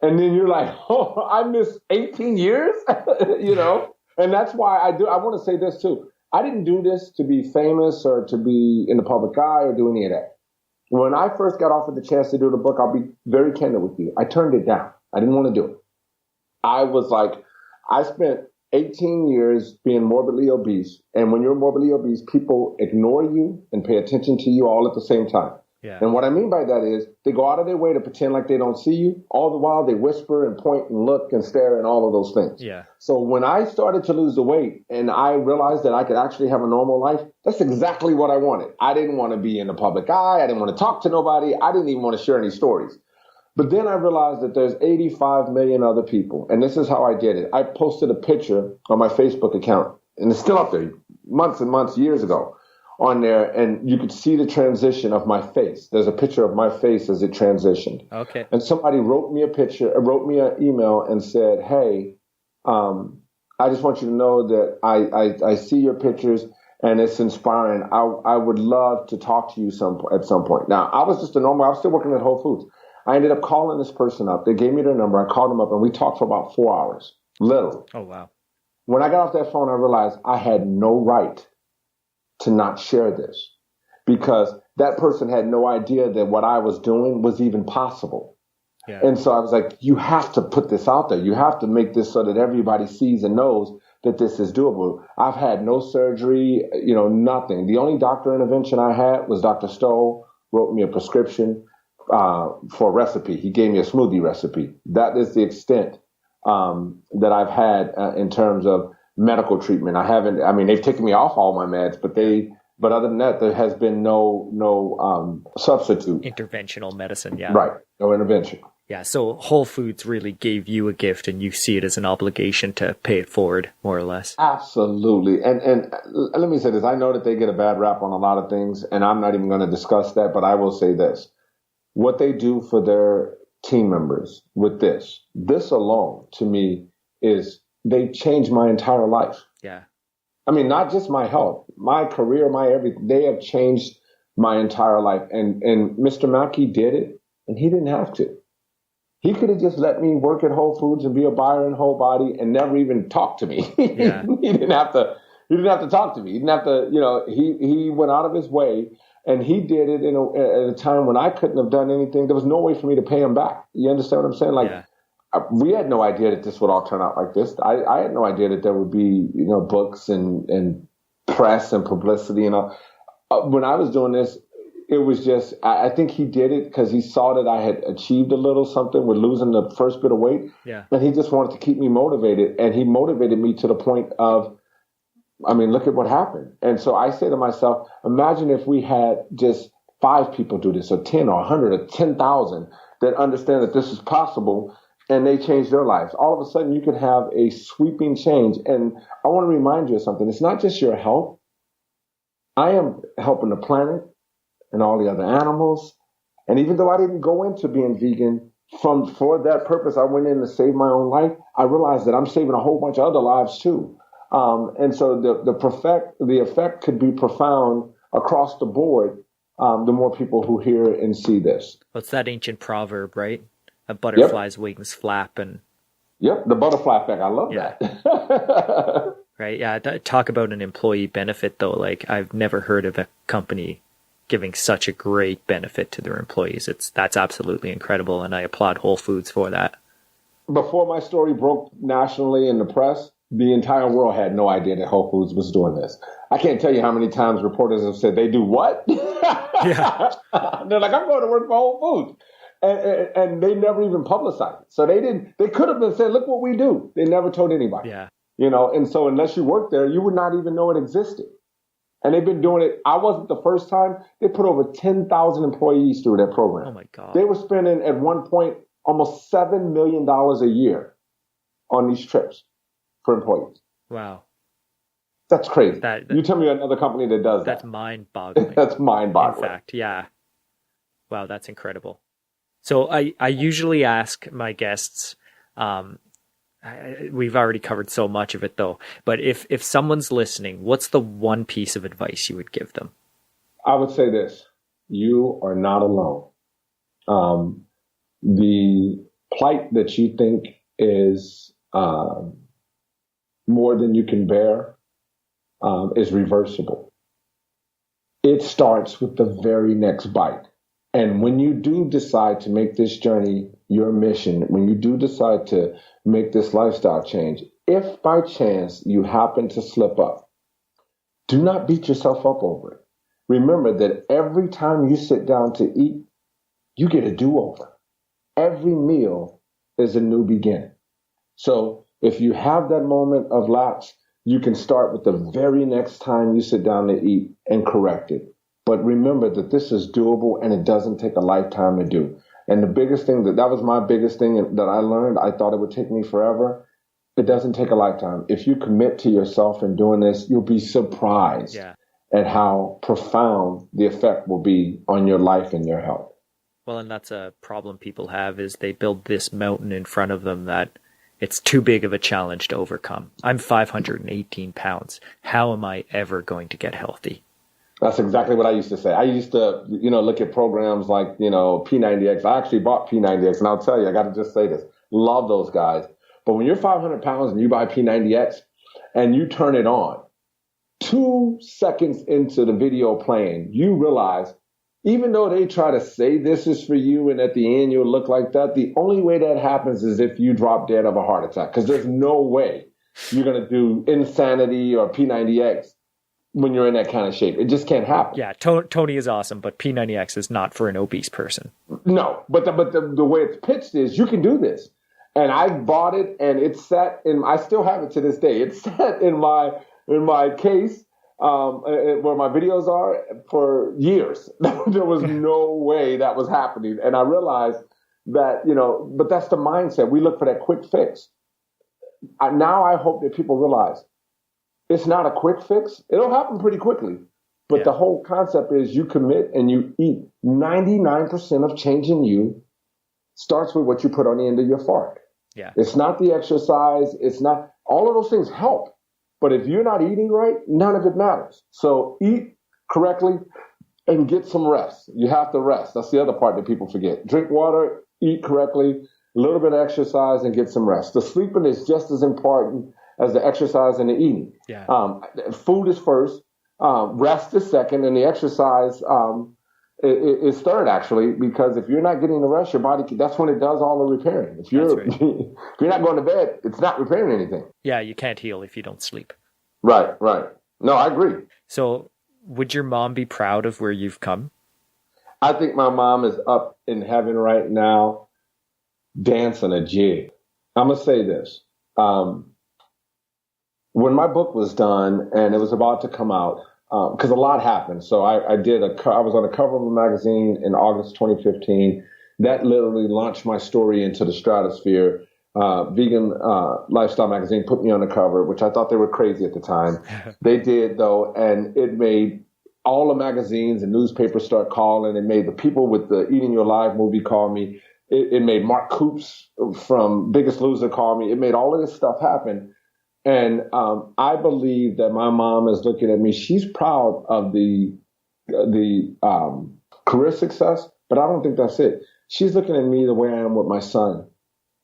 And then you're like, oh, I missed 18 years, And that's why I want to say this too. I didn't do this to be famous or to be in the public eye or do any of that. When I first got offered the chance to do the book, I'll be very candid with you. I turned it down. I didn't want to do it. I was like, I spent 18 years being morbidly obese. And when you're morbidly obese, people ignore you and pay attention to you all at the same time.
Yeah.
And what I mean by that is they go out of their way to pretend like they don't see you. All the while they whisper and point and look and stare and all of those things.
Yeah.
So when I started to lose the weight and I realized that I could actually have a normal life, that's exactly what I wanted. I didn't want to be in the public eye. I didn't want to talk to nobody. I didn't even want to share any stories. But then I realized that there's 85 million other people. And this is how I did it. I posted a picture on my Facebook account, and it's still up there months and months, years ago on there. And you could see the transition of my face. There's a picture of my face as it transitioned. Okay. And somebody wrote me an email and said, hey, I just want you to know that I see your pictures and it's inspiring. I would love to talk to you at some point. Now, I was still working at Whole Foods. I ended up calling this person up. They gave me their number. I called them up and we talked for about 4 hours, literally.
Oh, wow.
When I got off that phone, I realized I had no right to not share this because that person had no idea that what I was doing was even possible. Yeah. And so I was like, you have to put this out there. You have to make this so that everybody sees and knows that this is doable. I've had no surgery, nothing. The only doctor intervention I had was Dr. Stowe wrote me a prescription for a recipe. He gave me a smoothie recipe. That is the extent that I've had in terms of medical treatment. They've taken me off all my meds, but other than that, there has been no substitute.
Interventional medicine, yeah.
Right, no intervention.
Yeah, so Whole Foods really gave you a gift and you see it as an obligation to pay it forward, more or less.
Absolutely. And let me say this. I know that they get a bad rap on a lot of things, and I'm not even going to discuss that, but I will say this. What they do for their team members with this alone, to me, is they changed my entire life.
Yeah.
Not just my health, my career, my everything. They have changed my entire life. And Mr. Mackey did it, and he didn't have to. He could have just let me work at Whole Foods and be a buyer in Whole Body and never even talk to me.
Yeah.
He didn't have to talk to me. He didn't have to, he went out of his way, and he did it at a time when I couldn't have done anything. There was no way for me to pay him back. You understand what I'm saying? Like, we had no idea that this would all turn out like this. I had no idea that there would be, books and press and publicity and all. When I was doing this, it was just, I think he did it because he saw that I had achieved a little something with losing the first bit of weight.
Yeah.
And he just wanted to keep me motivated. And he motivated me to the point of, look at what happened. And so I say to myself, imagine if we had just 5 people do this, or 10 or 100 or 10,000 that understand that this is possible, and they change their lives. All of a sudden, you could have a sweeping change. And I want to remind you of something. It's not just your health. I am helping the planet and all the other animals. And even though I didn't go into being vegan for that purpose, I went in to save my own life. I realized that I'm saving a whole bunch of other lives too. And so the effect could be profound across the board. The more people who hear and see this.
What's that ancient proverb, right? A butterfly's wings flap and.
Yep, the butterfly effect. I love that.
Right. Yeah. Talk about an employee benefit, though. Like, I've never heard of a company giving such a great benefit to their employees. That's absolutely incredible, and I applaud Whole Foods for that.
Before my story broke nationally in the press, the entire world had no idea that Whole Foods was doing this. I can't tell you how many times reporters have said, they do what?
Yeah.
They're like, I'm going to work for Whole Foods. And they never even publicized it. So they could have been saying, look what we do. They never told anybody.
Yeah.
And so unless you worked there, you would not even know it existed. And they've been doing it. I wasn't the first time. They put over 10,000 employees through their program.
Oh my God.
They were spending at one point almost $7 million a year on these trips for employees.
Wow.
That's crazy. You tell me another company that does that.
That's mind-boggling.
That's mind-boggling.
In fact, yeah. Wow, that's incredible. So I usually ask my guests, we've already covered so much of it though, but if someone's listening, what's the one piece of advice you would give them?
I would say this: you are not alone. The plight that you think is more than you can bear is reversible. It starts with the very next bite. And when you do decide to make this journey your mission, when you do decide to make this lifestyle change, if by chance you happen to slip up, do not beat yourself up over it. Remember that every time you sit down to eat, you get a do-over. Every meal is a new beginning. So if you have that moment of lapse, you can start with the very next time you sit down to eat and correct it. But remember that this is doable and it doesn't take a lifetime to do. And the biggest thing that was my biggest thing that I learned, I thought it would take me forever. It doesn't take a lifetime. If you commit to yourself in doing this, you'll be surprised at how profound the effect will be on your life and your health.
Well, and that's a problem people have, is they build this mountain in front of them that it's too big of a challenge to overcome. I'm 518 pounds. How am I ever going to get healthy?
That's exactly what I used to say. I used to, look at programs like, P90X. I actually bought P90X, and I'll tell you, I got to just say this. Love those guys. But when you're 500 pounds and you buy P90X and you turn it on, 2 seconds into the video playing, you realize, even though they try to say this is for you and at the end you'll look like that, the only way that happens is if you drop dead of a heart attack, because there's no way you're going to do Insanity or P90X when you're in that kind of shape. It just can't happen.
Yeah, Tony is awesome, but P90X is not for an obese person.
No, but the way it's pitched is you can do this. And I bought it, and it sat in. I still have it to this day. It sat in my case where my videos are for years. There was no way that was happening, and I realized that But that's the mindset. We look for that quick fix. Now I hope that people realize it's not a quick fix. It'll happen pretty quickly. But the whole concept is you commit and you eat. 99% of changing you starts with what you put on the end of your fork.
Yeah.
It's not the exercise. It's not, all of those things help. But if you're not eating right, none of it matters. So eat correctly and get some rest. You have to rest. That's the other part that people forget. Drink water, eat correctly, a little bit of exercise, and get some rest. The sleeping is just as important as the exercise and the eating.
Yeah.
Food is first, rest is second, and the exercise is third, actually, because if you're not getting the rest, your body, that's when it does all the repairing. If you're,
That's right.
if you're not going to bed, it's not repairing anything.
Yeah, you can't heal if you don't sleep.
Right. No, I agree.
So would your mom be proud of where you've come?
I think my mom is up in heaven right now, dancing a jig. I'm going to say this. When my book was done and it was about to come out, because a lot happened. So I was on the cover of a magazine in August 2015. That literally launched my story into the stratosphere. Vegan Lifestyle magazine put me on the cover, which I thought they were crazy at the time. They did, though, and it made all the magazines and newspapers start calling. It made the people with the Eating Your Alive movie call me. It made Mark Coops from Biggest Loser call me. It made all of this stuff happen. And I believe that my mom is looking at me. She's proud of the career success, but I don't think that's it. She's looking at me the way I am with my son.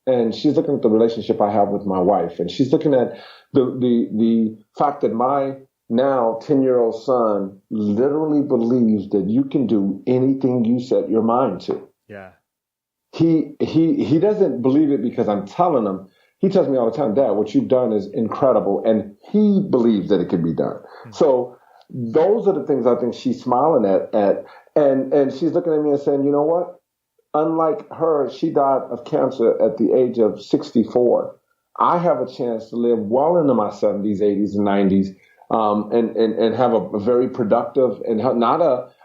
And she's looking at the relationship I have with my wife. And she's looking at the fact that my now 10-year-old son literally believes that you can do anything you set your mind to.
Yeah.
He doesn't believe it because I'm telling him. He tells me all the time, Dad, what you've done is incredible. And he believes that it can be done. Mm-hmm. So those are the things I think she's smiling at. And she's looking at me and saying, you know what? Unlike her, she died of cancer at the age of 64. I have a chance to live well into my 70s, 80s, and 90s, and have a very productive and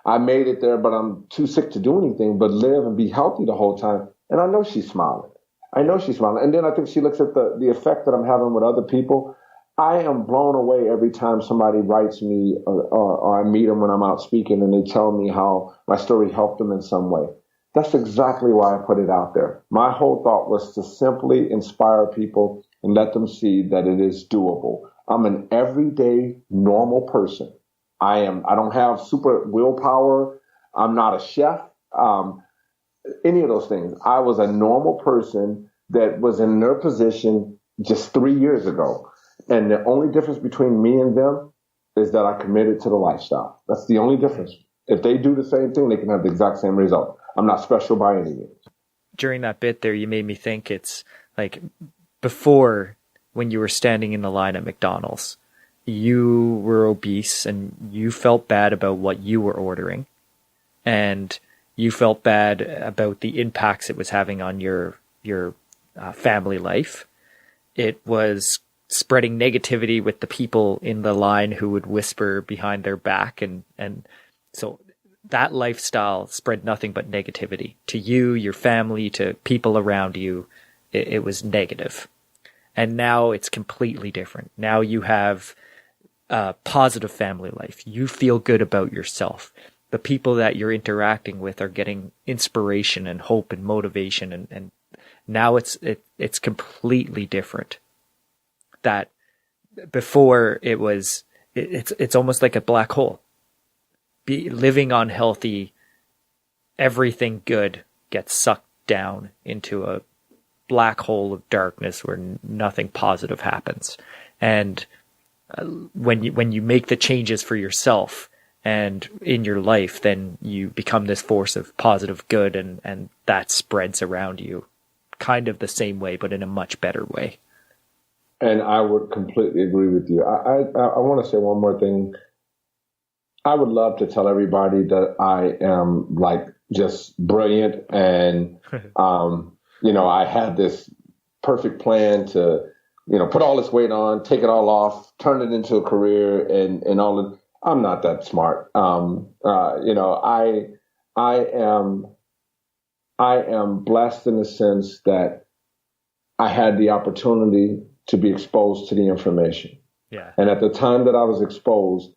I made it there, but I'm too sick to do anything, but live and be healthy the whole time. And I know she's smiling. And then I think she looks at the effect that I'm having with other people. I am blown away every time somebody writes me or I meet them when I'm out speaking and they tell me how my story helped them in some way. That's exactly why I put it out there. My whole thought was to simply inspire people and let them see that it is doable. I'm an everyday normal person. I don't have super willpower. I'm not a chef. Any of those things. I was a normal person that was in their position just 3 years ago. And the only difference between me and them is that I committed to the lifestyle. That's the only difference. If they do the same thing, they can have the exact same result. I'm not special by any means.
During that bit there, you made me think it's like before when you were standing in the line at McDonald's, you were obese and you felt bad about what you were ordering. And you felt bad about the impacts it was having on your family life. It was spreading negativity with the people in the line who would whisper behind their back. And so that lifestyle spread nothing but negativity to you, your family, to people around you. It was negative. And now it's completely different. Now you have a positive family life. You feel good about yourself. The people that you're interacting with are getting inspiration and hope and motivation. And now it's completely different. That before it's almost like a black hole. Living unhealthy, everything good gets sucked down into a black hole of darkness where nothing positive happens. And when you make the changes for yourself and in your life, then you become this force of positive good, and that spreads around you kind of the same way, but in a much better way.
And I would completely agree with you. I want to say one more thing. I would love to tell everybody that I am like just brilliant and, I had this perfect plan to, put all this weight on, take it all off, turn it into a career and all of. I'm not that smart. I am blessed in the sense that I had the opportunity to be exposed to the information.
Yeah.
And at the time that I was exposed,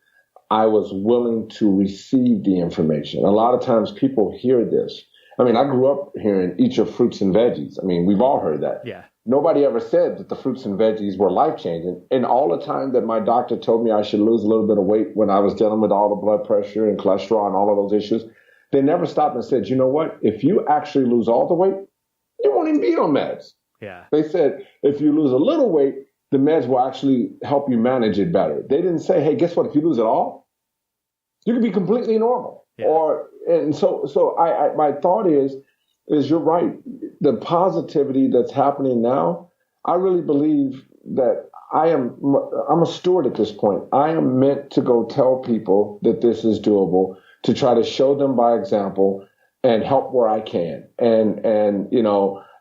I was willing to receive the information. A lot of times people hear this. I mean, I grew up hearing eat your fruits and veggies. I mean, we've all heard that.
Yeah.
Nobody ever said that the fruits and veggies were life-changing. And all the time that my doctor told me I should lose a little bit of weight when I was dealing with all the blood pressure and cholesterol and all of those issues, they never stopped and said, you know what? If you actually lose all the weight, You won't even be on meds.
Yeah.
They said if you lose a little weight, the meds will actually help you manage it better. They didn't say, hey, guess what? If you lose it all, you can be completely normal.
Yeah.
So my thought is you're right. The positivity that's happening now, I really believe that I'm a steward at this point. I am meant to go tell people that this is doable, to try to show them by example and help where I can. And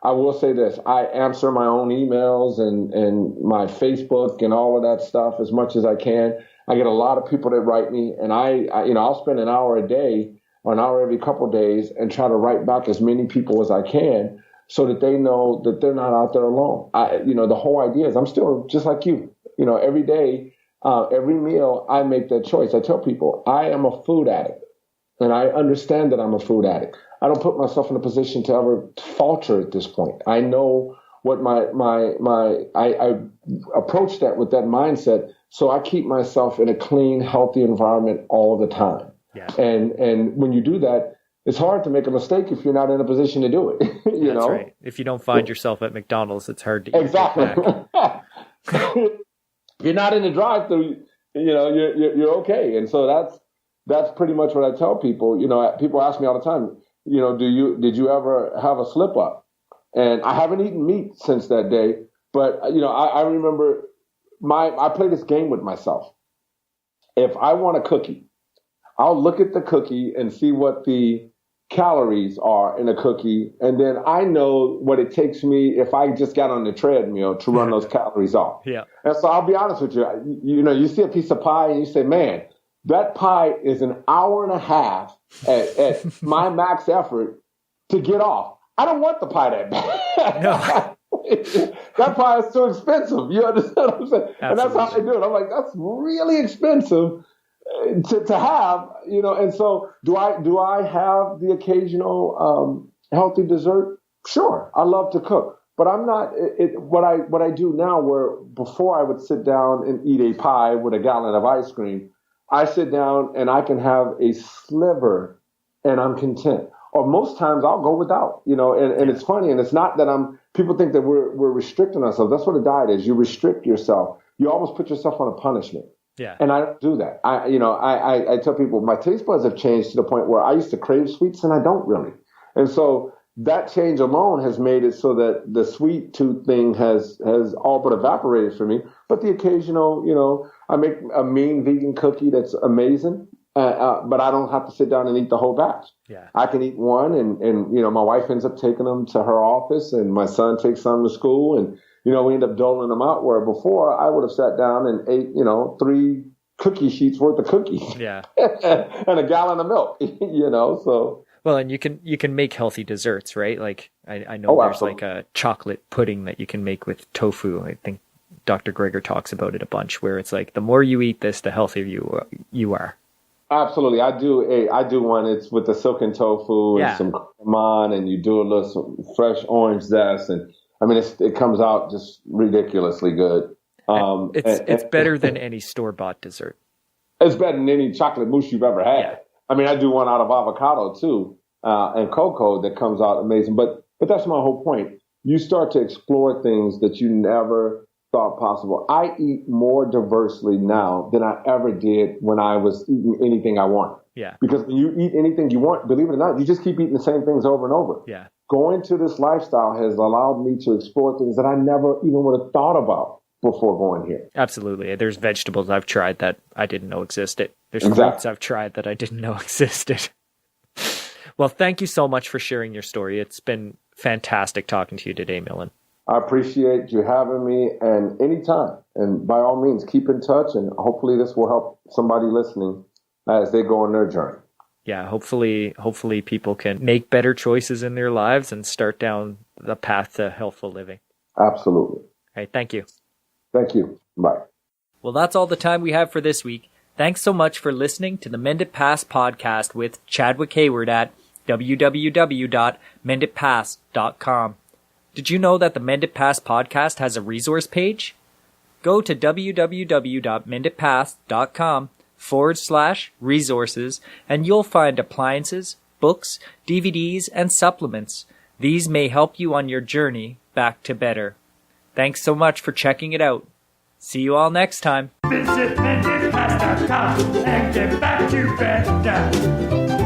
I will say this, I answer my own emails and my Facebook and all of that stuff as much as I can. I get a lot of people that write me, and I'll spend an hour a day or an hour every couple of days and try to write back as many people as I can so that they know that they're not out there alone. The whole idea is I'm still just like you. Every day, every meal, I make that choice. I tell people I am a food addict, and I understand that I'm a food addict. I don't put myself in a position to ever falter at this point. I know what I approach that with that mindset. So I keep myself in a clean, healthy environment all the time.
Yeah.
And when you do that, it's hard to make a mistake if you're not in a position to do it.
That's right. If you don't find yourself at McDonald's, it's hard to eat
exactly.
back.
You're not in the drive-thru, you're okay. And so that's pretty much what I tell people. People ask me all the time, did you ever have a slip up? And I haven't eaten meat since that day, but I remember I play this game with myself. If I want a cookie, I'll look at the cookie and see what the calories are in a cookie, and then I know what it takes me if I just got on the treadmill to run those calories off.
Yeah.
And so I'll be honest with you. You see a piece of pie and you say, man, that pie is an hour and a half at my max effort to get off. I don't want the pie that bad. No. That pie is too expensive. You understand what I'm saying? Absolutely. And that's how they do it. I'm like, that's really expensive to have, and so do I have the occasional healthy dessert? Sure. I love to cook, but I'm not what I do now, where before I would sit down and eat a pie with a gallon of ice cream, I sit down and I can have a sliver and I'm content. Or most times I'll go without, and it's funny. And it's not that people think that we're restricting ourselves. That's what a diet is. You restrict yourself. You almost put yourself on a punishment.
Yeah.
And I don't do that. I tell people my taste buds have changed to the point where I used to crave sweets and I don't really. And so that change alone has made it so that the sweet tooth thing has all but evaporated for me. But the occasional, I make a mean vegan cookie that's amazing. But I don't have to sit down and eat the whole batch.
Yeah. I
can eat one and my wife ends up taking them to her office and my son takes some to school and, we end up doling them out, where before I would have sat down and ate, 3 cookie sheets worth of cookies.
Yeah.
And a gallon of milk, so.
Well, and you can make healthy desserts, right? Like I know there's absolutely. Like a chocolate pudding that you can make with tofu. I think Dr. Greger talks about it a bunch, where it's like the more you eat this, the healthier you are.
Absolutely. I do one. It's with the silken tofu and some cremon, and you do a little some fresh orange zest. And I mean, it comes out just ridiculously good.
It's better than any store-bought dessert.
It's better than any chocolate mousse you've ever had.
Yeah.
I mean, I do one out of avocado too, and cocoa that comes out amazing. But that's my whole point. You start to explore things that you never thought possible. I eat more diversely now than I ever did when I was eating anything I want.
Yeah.
Because when you eat anything you want, believe it or not, you just keep eating the same things over and over.
Yeah.
Going to this lifestyle has allowed me to explore things that I never even would have thought about before going here.
Absolutely. There's vegetables I've tried that I didn't know existed. There's fruits I've tried that I didn't know existed. Well, thank you so much for sharing your story. It's been fantastic talking to you today, Milan.
I appreciate you having me, and anytime. And by all means, keep in touch, and hopefully this will help somebody listening as they go on their journey.
Yeah, hopefully people can make better choices in their lives and start down the path to healthful living.
Absolutely.
All right, thank you.
Thank you. Bye.
Well, that's all the time we have for this week. Thanks so much for listening to the Mended Past podcast with Chadwick Hayward at www.mendedpast.com. Did you know that the Mended Past podcast has a resource page? Go to www.mendedpast.com/resources and you'll find appliances, books, DVDs, and supplements. These may help you on your journey back to better. Thanks so much for checking it out. See you all next time.
Visit mended.com and get back to better.